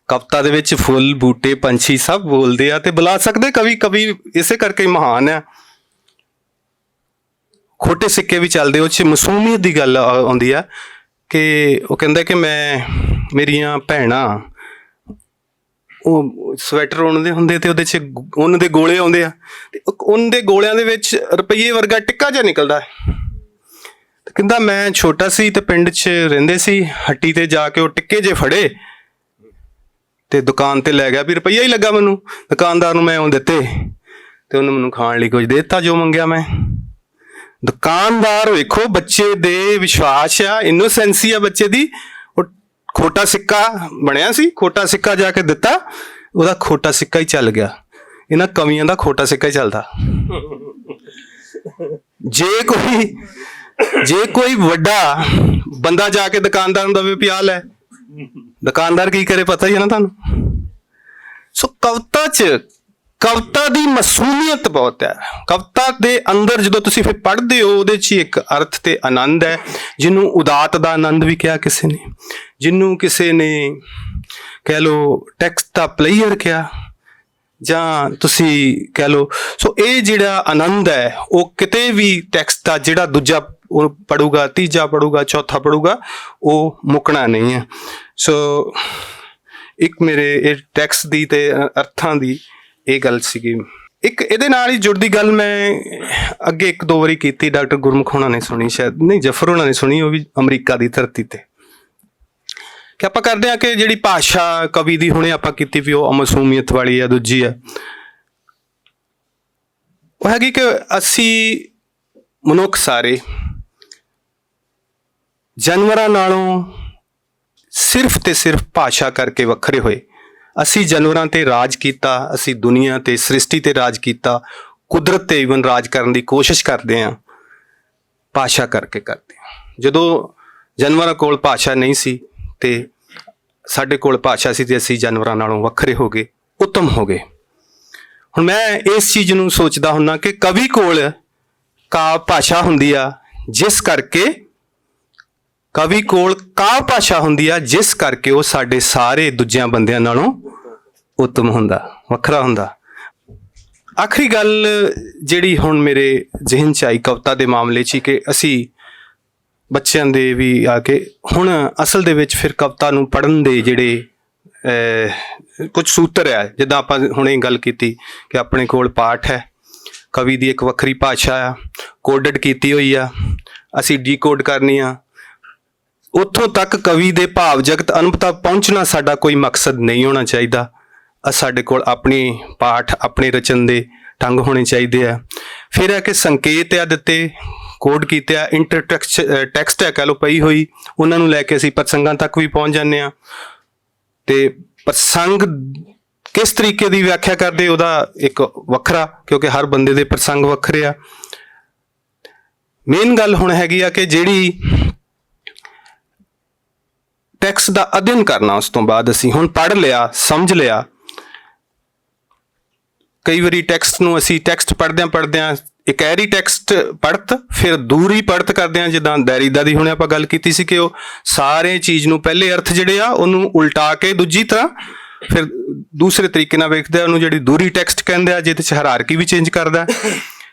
ਕਵਿਤਾ ਦੇ ਵਿੱਚ ਫੁੱਲ ਬੂਟੇ ਪੰਛੀ ਸਭ ਬੋਲਦੇ ਆ ਤੇ ਬੁਲਾ ਸਕਦੇ ਕਵੀ ਇਸੇ ਕਰਕੇ ਹੀ ਮਹਾਨ ਆ। ਖੋਟੇ ਸਿੱਕੇ ਵੀ ਚੱਲਦੇ, ਉਹ 'ਚ ਮਾਸੂਮੀਅਤ ਦੀ ਗੱਲ ਆਉਂਦੀ ਆ ਕਿ ਉਹ ਕਹਿੰਦਾ ਕਿ ਮੇਰੀਆਂ ਭੈਣਾਂ, ਉਹ ਸਵੈਟਰ ਉੱਨਦੇ ਹੁੰਦੇ ਤੇ ਉਹਦੇ 'ਚ ਉੱਨ ਦੇ ਗੋਲੇ ਆਉਂਦੇ ਆ ਤੇ ਉੱਨ ਦੇ ਗੋਲਿਆਂ ਦੇ ਵਿੱਚ ਰੁਪਈਏ ਵਰਗਾ ਟਿੱਕਾ ਜਿਹਾ ਨਿਕਲਦਾ। ਤੇ ਕਹਿੰਦਾ ਮੈਂ ਛੋਟਾ ਸੀ ਤੇ ਪਿੰਡ 'ਚ ਰਹਿੰਦੇ ਸੀ, ਹੱਟੀ ਤੇ ਜਾ ਕੇ ਉਹ ਟਿੱਕੇ ਜੇ ਫੜੇ ਤੇ ਦੁਕਾਨ ਤੇ ਲੈ ਗਿਆ, ਵੀ ਰੁਪਈਆ ਹੀ ਲੱਗਾ ਮੈਨੂੰ। ਦੁਕਾਨਦਾਰ ਨੂੰ ਮੈਂ ਉਹ ਦਿੱਤੇ ਤੇ ਉਹਨੇ ਮੈਨੂੰ ਖਾਣ ਲਈ ਕੁਝ ਦੇ ਦਿੱਤਾ ਜੋ ਮੰਗਿਆ ਮੈਂ। ਦੁਕਾਨਦਾਰ ਵੇਖੋ, ਬੱਚੇ ਦੇ ਵਿਸ਼ਵਾਸ ਆ, ਇਨੋਸੈਂਸੀ ਆ ਬੱਚੇ ਦੀ। ਉਹ ਖੋਟਾ ਸਿੱਕਾ ਬਣਿਆ ਸੀ, ਖੋਟਾ ਸਿੱਕਾ ਜਾ ਕੇ ਦਿੱਤਾ, ਉਹਦਾ ਖੋਟਾ ਸਿੱਕਾ ਹੀ ਚੱਲ ਗਿਆ। ਇਹਨਾਂ ਕਵੀਆਂ ਦਾ ਖੋਟਾ ਸਿੱਕਾ ਹੀ ਚੱਲਦਾ। ਜੇ ਕੋਈ ਵੱਡਾ ਬੰਦਾ ਜਾ ਕੇ ਦੁਕਾਨਦਾਰ ਨੂੰ ਦਵੇ ਪਿਆ ਲੈ, ਦੁਕਾਨਦਾਰ ਕੀ ਕਰੇ ਪਤਾ ਹੀ ਹੈ ਨਾ ਤੁਹਾਨੂੰ। ਸੋ ਕਵਿਤਾ 'ਚ ਕਵਿਤਾ ਦੀ ਮਾਸੂਮੀਅਤ ਬਹੁਤ ਹੈ। ਕਵਿਤਾ ਦੇ ਅੰਦਰ ਜਦੋਂ ਤੁਸੀਂ ਫਿਰ ਪੜ੍ਹਦੇ ਹੋ, ਉਹਦੇ 'ਚ ਇੱਕ ਅਰਥ ਤੇ ਆਨੰਦ ਹੈ, ਜਿਹਨੂੰ ਉਦਾਤ ਦਾ ਆਨੰਦ ਵੀ ਕਿਹਾ ਕਿਸੇ ਨੇ, ਜਿਹਨੂੰ ਕਿਸੇ ਨੇ ਕਹਿ ਲਓ ਟੈਕਸਟ ਦਾ ਪਲੇਅਰ ਕਿਹਾ, ਜਾਂ ਤੁਸੀਂ ਕਹਿ ਲਓ। ਸੋ ਇਹ ਜਿਹੜਾ ਆਨੰਦ ਹੈ ਉਹ ਕਿਤੇ ਵੀ ਟੈਕਸਟ ਦਾ ਜਿਹੜਾ ਦੂਜਾ ਉਹ ਪੜੂਗਾ, ਤੀਜਾ ਪੜੂਗਾ, ਚੌਥਾ ਪੜੂਗਾ, ਉਹ ਮੁੱਕਣਾ ਨਹੀਂ ਹੈ। ਸੋ ਇੱਕ ਮੇਰੇ ਇਹ ਟੈਕਸਟ ਦੀ ਤੇ ਅਰਥਾਂ ਦੀ ਇਹ ਗੱਲ ਸੀਗੀ। ਇੱਕ ਇਹਦੇ ਨਾਲ ਹੀ ਜੁੜਦੀ ਗੱਲ ਮੈਂ ਅੱਗੇ 1-2 ਵਾਰੀ ਕੀਤੀ, ਡਾਕਟਰ ਗੁਰਮੁਖ ਹੋਣਾ ਨੇ ਸੁਣੀ, ਸ਼ਾਇਦ ਨਹੀਂ ਜਫਰ ਹੋਣਾ ਨੇ ਸੁਣੀ, ਉਹ ਵੀ ਅਮਰੀਕਾ ਦੀ ਧਰਤੀ ਤੇ, ਕਿ ਆਪਾਂ ਕਰਦੇ ਹਾਂ ਕਿ ਜਿਹੜੀ ਭਾਸ਼ਾ ਕਵੀ ਦੀ ਹੁਣੇ ਆਪਾਂ ਕੀਤੀ ਵੀ ਉਹ ਅਮਾਸੂਮੀਅਤ ਵਾਲੀ ਆ, ਦੂਜੀ ਆ। ਉਹ ਹੈਗੀ ਕਿ ਅਸੀਂ ਮਨੁੱਖ ਸਾਰੇ ਜਾਨਵਰਾਂ ਨਾਲੋਂ ਸਿਰਫ ਤੇ ਸਿਰਫ ਭਾਸ਼ਾ ਕਰਕੇ ਵੱਖਰੇ ਹੋਏ। ਅਸੀਂ ਜਾਨਵਰਾਂ ਤੇ ਰਾਜ ਕੀਤਾ, ਅਸੀਂ ਦੁਨੀਆ ਤੇ ਸ੍ਰਿਸ਼ਟੀ ਤੇ ਰਾਜ ਕੀਤਾ, ਕੁਦਰਤ ਤੇ ਈਵਨ ਰਾਜ ਕਰਨ ਦੀ ਕੋਸ਼ਿਸ਼ ਕਰਦੇ ਹਾਂ, ਭਾਸ਼ਾ ਕਰਕੇ ਕਰਦੇ ਹਾਂ। ਜਦੋਂ ਜਾਨਵਰਾਂ ਕੋਲ ਭਾਸ਼ਾ ਨਹੀਂ ਸੀ ਤੇ ਸਾਡੇ ਕੋਲ ਭਾਸ਼ਾ ਸੀ ਤੇ ਅਸੀਂ ਜਾਨਵਰਾਂ ਨਾਲੋਂ ਵੱਖਰੇ ਹੋ ਗਏ, ਉੱਤਮ ਹੋ ਗਏ। ਹੁਣ ਮੈਂ ਇਸ ਚੀਜ਼ ਨੂੰ ਸੋਚਦਾ ਹੁੰਦਾ ਕਿ ਕਵੀ ਕੋਲ ਕਾਵਿ ਭਾਸ਼ਾ ਹੁੰਦੀ ਆ, ਜਿਸ ਕਰਕੇ ਕਵੀ ਕੋਲ ਕਾਵਿ ਭਾਸ਼ਾ ਹੁੰਦੀ ਆ, ਜਿਸ ਕਰਕੇ ਉਹ ਸਾਡੇ ਸਾਰੇ ਦੂਜਿਆਂ ਬੰਦਿਆਂ ਨਾਲੋਂ ਉੱਤਮ ਹੁੰਦਾ, ਵੱਖਰਾ ਹੁੰਦਾ। ਆਖਰੀ ਗੱਲ ਜਿਹੜੀ ਹੁਣ ਮੇਰੇ ਜ਼ਿਹਨ 'ਚ ਆਈ ਕਵਿਤਾ ਦੇ ਮਾਮਲੇ 'ਚ, ਕਿ ਅਸੀਂ ਬੱਚਿਆਂ ਦੇ ਵੀ ਆ ਕੇ ਹੁਣ ਅਸਲ ਦੇ ਵਿੱਚ ਫਿਰ ਕਵਿਤਾ ਨੂੰ ਪੜ੍ਹਨ ਦੇ ਜਿਹੜੇ ਕੁਝ ਸੂਤਰ ਹੈ, ਜਿੱਦਾਂ ਆਪਾਂ ਹੁਣੇ ਗੱਲ ਕੀਤੀ ਕਿ ਆਪਣੇ ਕੋਲ ਪਾਠ ਹੈ, ਕਵੀ ਦੀ ਇੱਕ ਵੱਖਰੀ ਭਾਸ਼ਾ ਆ, ਕੋਡਡ ਕੀਤੀ ਹੋਈ ਆ, ਅਸੀਂ ਡੀਕੋਡ ਕਰਨੀ ਆ। ਉੱਥੋਂ ਤੱਕ ਕਵੀ ਦੇ ਭਾਵ ਜਗਤ ਅਨੁਭਵ ਤੱਕ ਪਹੁੰਚਣਾ ਸਾਡਾ ਕੋਈ ਮਕਸਦ ਨਹੀਂ ਹੋਣਾ ਚਾਹੀਦਾ। ਸਾਡੇ ਕੋਲ ਆਪਣੀ ਪਾਠ, ਆਪਣੇ ਰਚਨ ਦੇ ਢੰਗ ਹੋਣੇ ਚਾਹੀਦੇ ਆ। ਫਿਰ ਹੈ ਕਿ ਸੰਕੇਤ ਆ ਦਿੱਤੇ, ਕੋਡ ਕੀਤੇ ਆ, ਟੈਕਸਟ ਹੈ ਕਹਿ ਲਓ ਪਈ ਹੋਈ, ਉਹਨਾਂ ਨੂੰ ਲੈ ਕੇ ਅਸੀਂ ਪ੍ਰਸੰਗਾਂ ਤੱਕ ਵੀ ਪਹੁੰਚ ਜਾਂਦੇ ਹਾਂ। ਤੇ ਪ੍ਰਸੰਗ ਕਿਸ ਤਰੀਕੇ ਦੀ ਵਿਆਖਿਆ ਕਰਦੇ ਉਹਦਾ ਇੱਕ ਵੱਖਰਾ, ਕਿਉਂਕਿ ਹਰ ਬੰਦੇ ਦੇ ਪ੍ਰਸੰਗ ਵੱਖਰੇ ਆ। ਮੇਨ ਗੱਲ ਹੁਣ ਹੈਗੀ ਆ ਕਿ ਜਿਹੜੀ ਟੈਕਸਟ ਦਾ ਅਧਿਐਨ ਕਰਨਾ, ਉਸ ਤੋਂ ਬਾਅਦ ਅਸੀਂ ਹੁਣ ਪੜ੍ਹ ਲਿਆ, ਸਮਝ ਲਿਆ। ਕਈ ਵਾਰੀ ਟੈਕਸਟ ਨੂੰ ਅਸੀਂ ਟੈਕਸਟ ਪੜ੍ਹਦਿਆਂ ਇਕਹਿਰੀ ਟੈਕਸਟ ਪੜ੍ਹਤ, ਫਿਰ ਦੂਰੀ ਪੜ੍ਹਤ ਕਰਦੇ ਹਾਂ। ਜਿੱਦਾਂ ਦੈਰੀਦਾ ਦੀ ਹੁਣੇ ਆਪਾਂ ਗੱਲ ਕੀਤੀ ਸੀ ਕਿ ਉਹ ਸਾਰੇ ਚੀਜ਼ ਨੂੰ ਪਹਿਲੇ ਅਰਥ ਜਿਹੜੇ ਆ ਉਹਨੂੰ ਉਲਟਾ ਕੇ ਦੂਜੀ ਤਰ੍ਹਾਂ ਫਿਰ ਦੂਸਰੇ ਤਰੀਕੇ ਨਾਲ ਵੇਖਦੇ ਆ, ਉਹਨੂੰ ਜਿਹੜੀ ਦੂਰੀ ਟੈਕਸਟ ਕਹਿੰਦੇ ਆ, ਜਿਹਦੇ 'ਚ ਹਾਇਰਾਰਕੀ ਵੀ ਚੇਂਜ ਕਰਦਾ।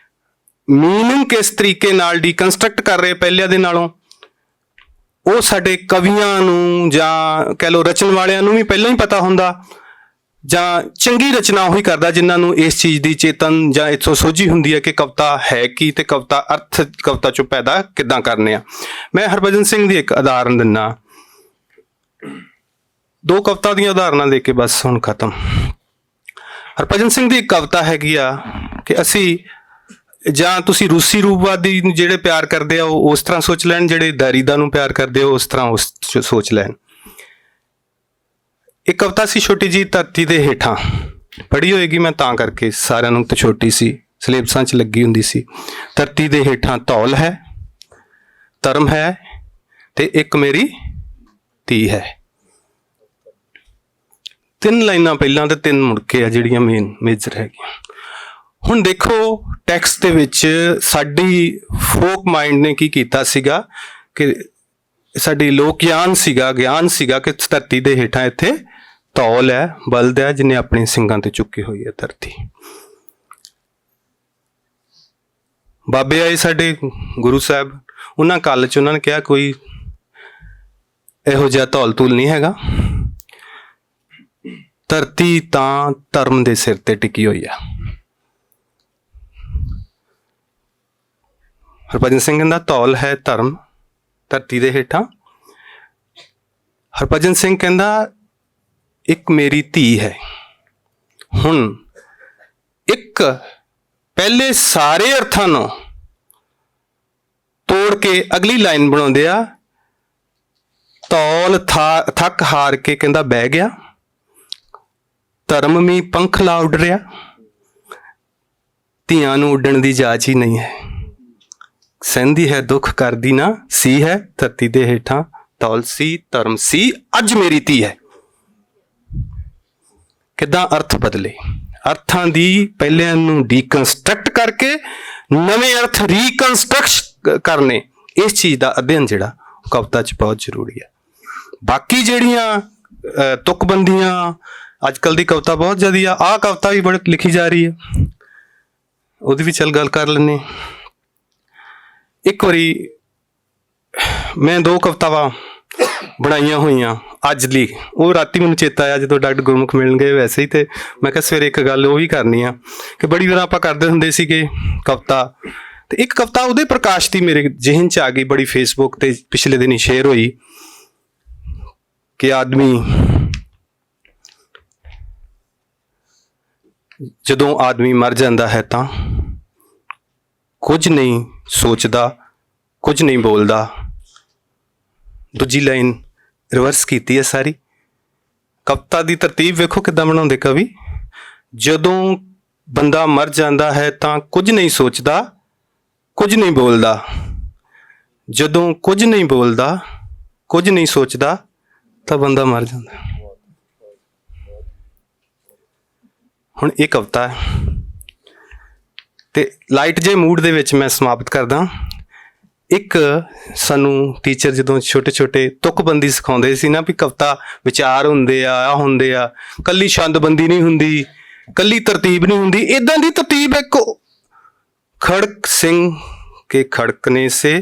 ਮੀਨਿੰਗ ਕਿਸ ਤਰੀਕੇ ਨਾਲ ਡੀਕਨਸਟਰਕਟ ਕਰ ਰਹੇ ਪਹਿਲਿਆਂ ਦੇ ਨਾਲੋਂ, ਉਹ ਸਾਡੇ ਕਵੀਆਂ ਨੂੰ ਜਾਂ ਕਹਿ ਲਓ ਰਚਨ ਵਾਲਿਆਂ ਨੂੰ ਵੀ ਪਹਿਲਾਂ ਹੀ ਪਤਾ ਹੁੰਦਾ, ਜਾਂ ਚੰਗੀ ਰਚਨਾ ਉਹੀ ਕਰਦਾ ਜਿਨ੍ਹਾਂ ਨੂੰ ਇਸ ਚੀਜ਼ ਦੀ ਚੇਤਨ ਜਾਂ ਇੱਥੋਂ ਸੋਝੀ ਹੁੰਦੀ ਹੈ ਕਿ ਕਵਿਤਾ ਹੈ ਕੀ ਤੇ ਕਵਿਤਾ ਅਰਥ ਕਵਿਤਾ 'ਚੋਂ ਪੈਦਾ ਕਿੱਦਾਂ ਕਰਨੇ ਆ। ਮੈਂ ਹਰਭਜਨ ਸਿੰਘ ਦੀ ਇੱਕ ਉਦਾਹਰਨ ਦਿੰਦਾ। ਦੋ ਕਵਿਤਾ ਦੀਆਂ ਉਦਾਹਰਨਾਂ ਦੇ ਕੇ ਬਸ ਹੁਣ ਖਤਮ। ਹਰਭਜਨ ਸਿੰਘ ਦੀ ਇੱਕ ਕਵਿਤਾ ਹੈਗੀ ਆ ਕਿ ਅਸੀਂ ਜਾਂ ਤੁਸੀਂ ਰੂਸੀ ਰੂਪਵਾਦੀ ਨੂੰ ਜਿਹੜੇ ਪਿਆਰ ਕਰਦੇ ਆ ਉਹ ਉਸ ਤਰ੍ਹਾਂ ਸੋਚ ਲੈਣ, ਜਿਹੜੇ ਦੈਰੀਦਾ ਨੂੰ ਪਿਆਰ ਕਰਦੇ ਆ ਉਸ ਤਰ੍ਹਾਂ ਉਸ ਸੋਚ ਲੈਣ। ਇੱਕ ਕਵਿਤਾ ਸੀ ਛੋਟੀ ਜੀ, ਧਰਤੀ ਦੇ ਹੇਠਾਂ, ਪੜ੍ਹੀ ਹੋਏਗੀ ਮੈਂ ਤਾਂ ਕਰਕੇ, ਸਾਰਿਆਂ ਨੂੰ ਤਾਂ ਛੋਟੀ ਸੀ, ਸਿਲੇਬਸਾਂ 'ਚ ਲੱਗੀ ਹੁੰਦੀ ਸੀ। ਧਰਤੀ ਦੇ ਹੇਠਾਂ ਧੌਲ ਹੈ, ਧਰਮ ਹੈ ਤੇ ਇੱਕ ਮੇਰੀ ਧੀ ਹੈ। ਤਿੰਨ ਲਾਈਨਾਂ ਪਹਿਲਾਂ ਤੇ ਤਿੰਨ ਮੁੜ ਕੇ ਆ ਜਿਹੜੀਆਂ ਮੇਜਰ ਹੈਗੀਆਂ। ਹੁਣ ਦੇਖੋ ਟੈਕਸਟ ਦੇ ਵਿੱਚ ਸਾਡੀ ਫੋਕ ਮਾਈਂਡ ਨੇ ਕੀ ਕੀਤਾ ਸੀਗਾ ਕਿ ਸਾਡੀ ਲੋਕ ਗਿਆਨ ਸੀਗਾ ਕਿ ਧਰਤੀ ਦੇ ਹੇਠਾਂ ਇੱਥੇ ਧੌਲ ਹੈ, ਬਲਦ ਹੈ ਜਿਹਨੇ ਆਪਣੇ ਸਿੰਘਾਂ ਤੇ ਚੁੱਕੀ ਹੋਈ ਹੈ ਧਰਤੀ। ਬਾਬੇ ਆਏ ਸਾਡੇ ਗੁਰੂ ਸਾਹਿਬ, ਉਹਨਾਂ ਕਾਲ 'ਚ ਉਹਨਾਂ ਨੇ ਕਿਹਾ ਕੋਈ ਇਹੋ ਜਿਹਾ ਧੌਲ ਧੂਲ ਨਹੀਂ ਹੈਗਾ, ਧਰਤੀ ਤਾਂ ਧਰਮ ਦੇ ਸਿਰ ਤੇ ਟਿਕੀ ਹੋਈ ਆ। ਹਰਭਜਨ ਸਿੰਘ ਕਹਿੰਦਾ ਧੌਲ ਹੈ ਧਰਮ ਧਰਤੀ ਦੇ ਹੇਠਾਂ। ਹਰਭਜਨ ਸਿੰਘ ਕਹਿੰਦਾ ਇੱਕ ਮੇਰੀ ਧੀ ਹੈ। ਹੁਣ ਇੱਕ ਪਹਿਲੇ ਸਾਰੇ ਅਰਥਾਂ ਨੂੰ ਤੋੜ ਕੇ ਅਗਲੀ ਲਾਈਨ ਬਣਾਉਂਦੇ ਆ, ਧੌਲ ਥੱਕ ਹਾਰ ਕੇ ਕਹਿੰਦਾ ਬਹਿ ਗਿਆ, ਧਰਮ ਵੀ ਪੰਖ ਲਾ ਉੱਡ ਰਿਹਾ, ਧੀਆਂ ਨੂੰ ਉੱਡਣ ਦੀ ਜਾਚ ਹੀ ਨਹੀਂ ਹੈ, ਸਹਿੰਦੀ ਹੈ ਦੁੱਖ ਕਰਦੀ ਨਾ ਸੀ ਹੈ, ਧਰਤੀ ਦੇ ਹੇਠਾਂ ਧੌਲ ਸੀ ਧਰਮ ਸੀ, ਅੱਜ ਮੇਰੀ ਧੀ ਹੈ। ਕਿੱਦਾਂ ਅਰਥ ਬਦਲੇ, ਅਰਥਾਂ ਦੀ ਪਹਿਲਿਆਂ ਨੂੰ ਡੀਕਨਸਟਰਕਟ ਕਰਕੇ ਨਵੇਂ ਅਰਥ ਰੀਕਨਸਟਰਕਟ ਕਰਨੇ, ਇਸ ਚੀਜ਼ ਦਾ ਅਧਿਐਨ ਜਿਹੜਾ ਕਵਿਤਾ 'ਚ ਬਹੁਤ ਜ਼ਰੂਰੀ ਹੈ। ਬਾਕੀ ਜਿਹੜੀਆਂ ਤੁਕਬੰਦੀਆਂ ਅੱਜ ਕੱਲ੍ਹ ਦੀ ਕਵਿਤਾ ਬਹੁਤ ਜ਼ਿਆਦਾ ਆ, ਆਹ ਕਵਿਤਾ ਵੀ ਬੜੀ ਲਿਖੀ ਜਾ ਰਹੀ ਹੈ, ਉਹਦੀ ਵੀ ਚੱਲ ਗੱਲ ਕਰ ਲੈਂਦੇ। ਇੱਕ ਵਾਰੀ ਮੈਂ ਦੋ ਕਵਿਤਾਵਾਂ ਬਣਾਈਆਂ ਹੋਈਆਂ ਅੱਜ ਲਈ, ਉਹ ਰਾਤੀ ਮੈਨੂੰ ਚੇਤਾ ਆਇਆ ਜਦੋਂ ਡਾਕਟਰ ਗੁਰਮੁਖ ਮਿਲਣ ਗਏ ਵੈਸੇ ਹੀ, ਤੇ ਮੈਂ ਕਿਹਾ ਸਵੇਰੇ ਇੱਕ ਗੱਲ ਉਹ ਵੀ ਕਰਨੀ ਆ ਕਿ ਬੜੀ ਵਾਰ ਆਪਾਂ ਕਰਦੇ ਹੁੰਦੇ ਸੀਗੇ ਕਵਿਤਾ, ਤੇ ਇੱਕ ਕਵਿਤਾ ਉਹਦੇ ਪ੍ਰਕਾਸ਼ ਦੀ ਮੇਰੇ ਜ਼ਿਹਨ 'ਚ ਆ ਗਈ, ਬੜੀ ਫੇਸਬੁੱਕ ਤੇ ਪਿਛਲੇ ਦਿਨੀ ਸ਼ੇਅਰ ਹੋਈ ਕਿ ਜਦੋਂ ਆਦਮੀ ਮਰ ਜਾਂਦਾ ਹੈ ਤਾਂ ਕੁਝ ਨਹੀਂ ਸੋਚਦਾ, ਕੁਝ ਨਹੀਂ ਬੋਲਦਾ। ਦੂਜੀ ਲਾਈਨ ਰਿਵਰਸ ਕੀਤੀ ਹੈ ਸਾਰੀ ਕਵਿਤਾ ਦੀ ਤਰਤੀਬ ਵੇਖੋ ਕਿੱਦਾਂ ਬਣਾਉਂਦੇ ਕਵੀ। ਜਦੋਂ ਬੰਦਾ ਮਰ ਜਾਂਦਾ ਹੈ ਤਾਂ ਕੁਝ ਨਹੀਂ ਸੋਚਦਾ, ਕੁਝ ਨਹੀਂ ਬੋਲਦਾ, ਜਦੋਂ ਕੁਝ ਨਹੀਂ ਬੋਲਦਾ, ਕੁਝ ਨਹੀਂ ਸੋਚਦਾ ਤਾਂ ਬੰਦਾ ਮਰ ਜਾਂਦਾ। ਹੁਣ ਇਹ ਕਵਿਤਾ ਤੇ ਲਾਈਟ ਜੇ ਮੂਡ ਦੇ ਵਿੱਚ ਮੈਂ ਸਮਾਪਤ ਕਰਦਾ। ਇੱਕ ਸਾਨੂੰ ਟੀਚਰ ਜਦੋਂ ਛੋਟੇ ਛੋਟੇ ਤੁਕਬੰਦੀ ਸਿਖਾਉਂਦੇ ਸੀ ਨਾ, ਵੀ ਕਵਿਤਾ ਵਿਚਾਰ ਹੁੰਦੇ ਆ ਹੁੰਦੇ ਆ, ਕੱਲੀ ਛੰਦਬੰਦੀ ਨਹੀਂ ਹੁੰਦੀ, ਕੱਲੀ ਤਰਤੀਬ ਨਹੀਂ ਹੁੰਦੀ। ਇੱਦਾਂ ਦੀ ਤਰਤੀਬ ਇੱਕ ਖੜਕ ਸਿੰਘ ਕੇ ਖੜਕਨੇ ਸੇ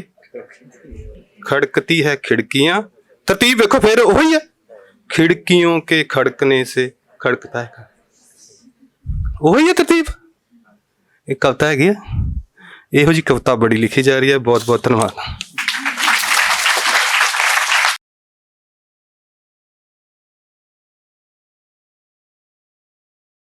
खड़कती है खिड़कियां, तरतीब देखो फिर वही है, खिड़कियों के खड़कने से खड़कता है, वही है तरतीब। एक कविता हैगी, ਇਹੋ ਜਿਹੀ ਕਵਿਤਾ ਬੜੀ ਲਿਖੀ ਜਾ ਰਹੀ ਹੈ। ਬਹੁਤ ਬਹੁਤ ਧੰਨਵਾਦ।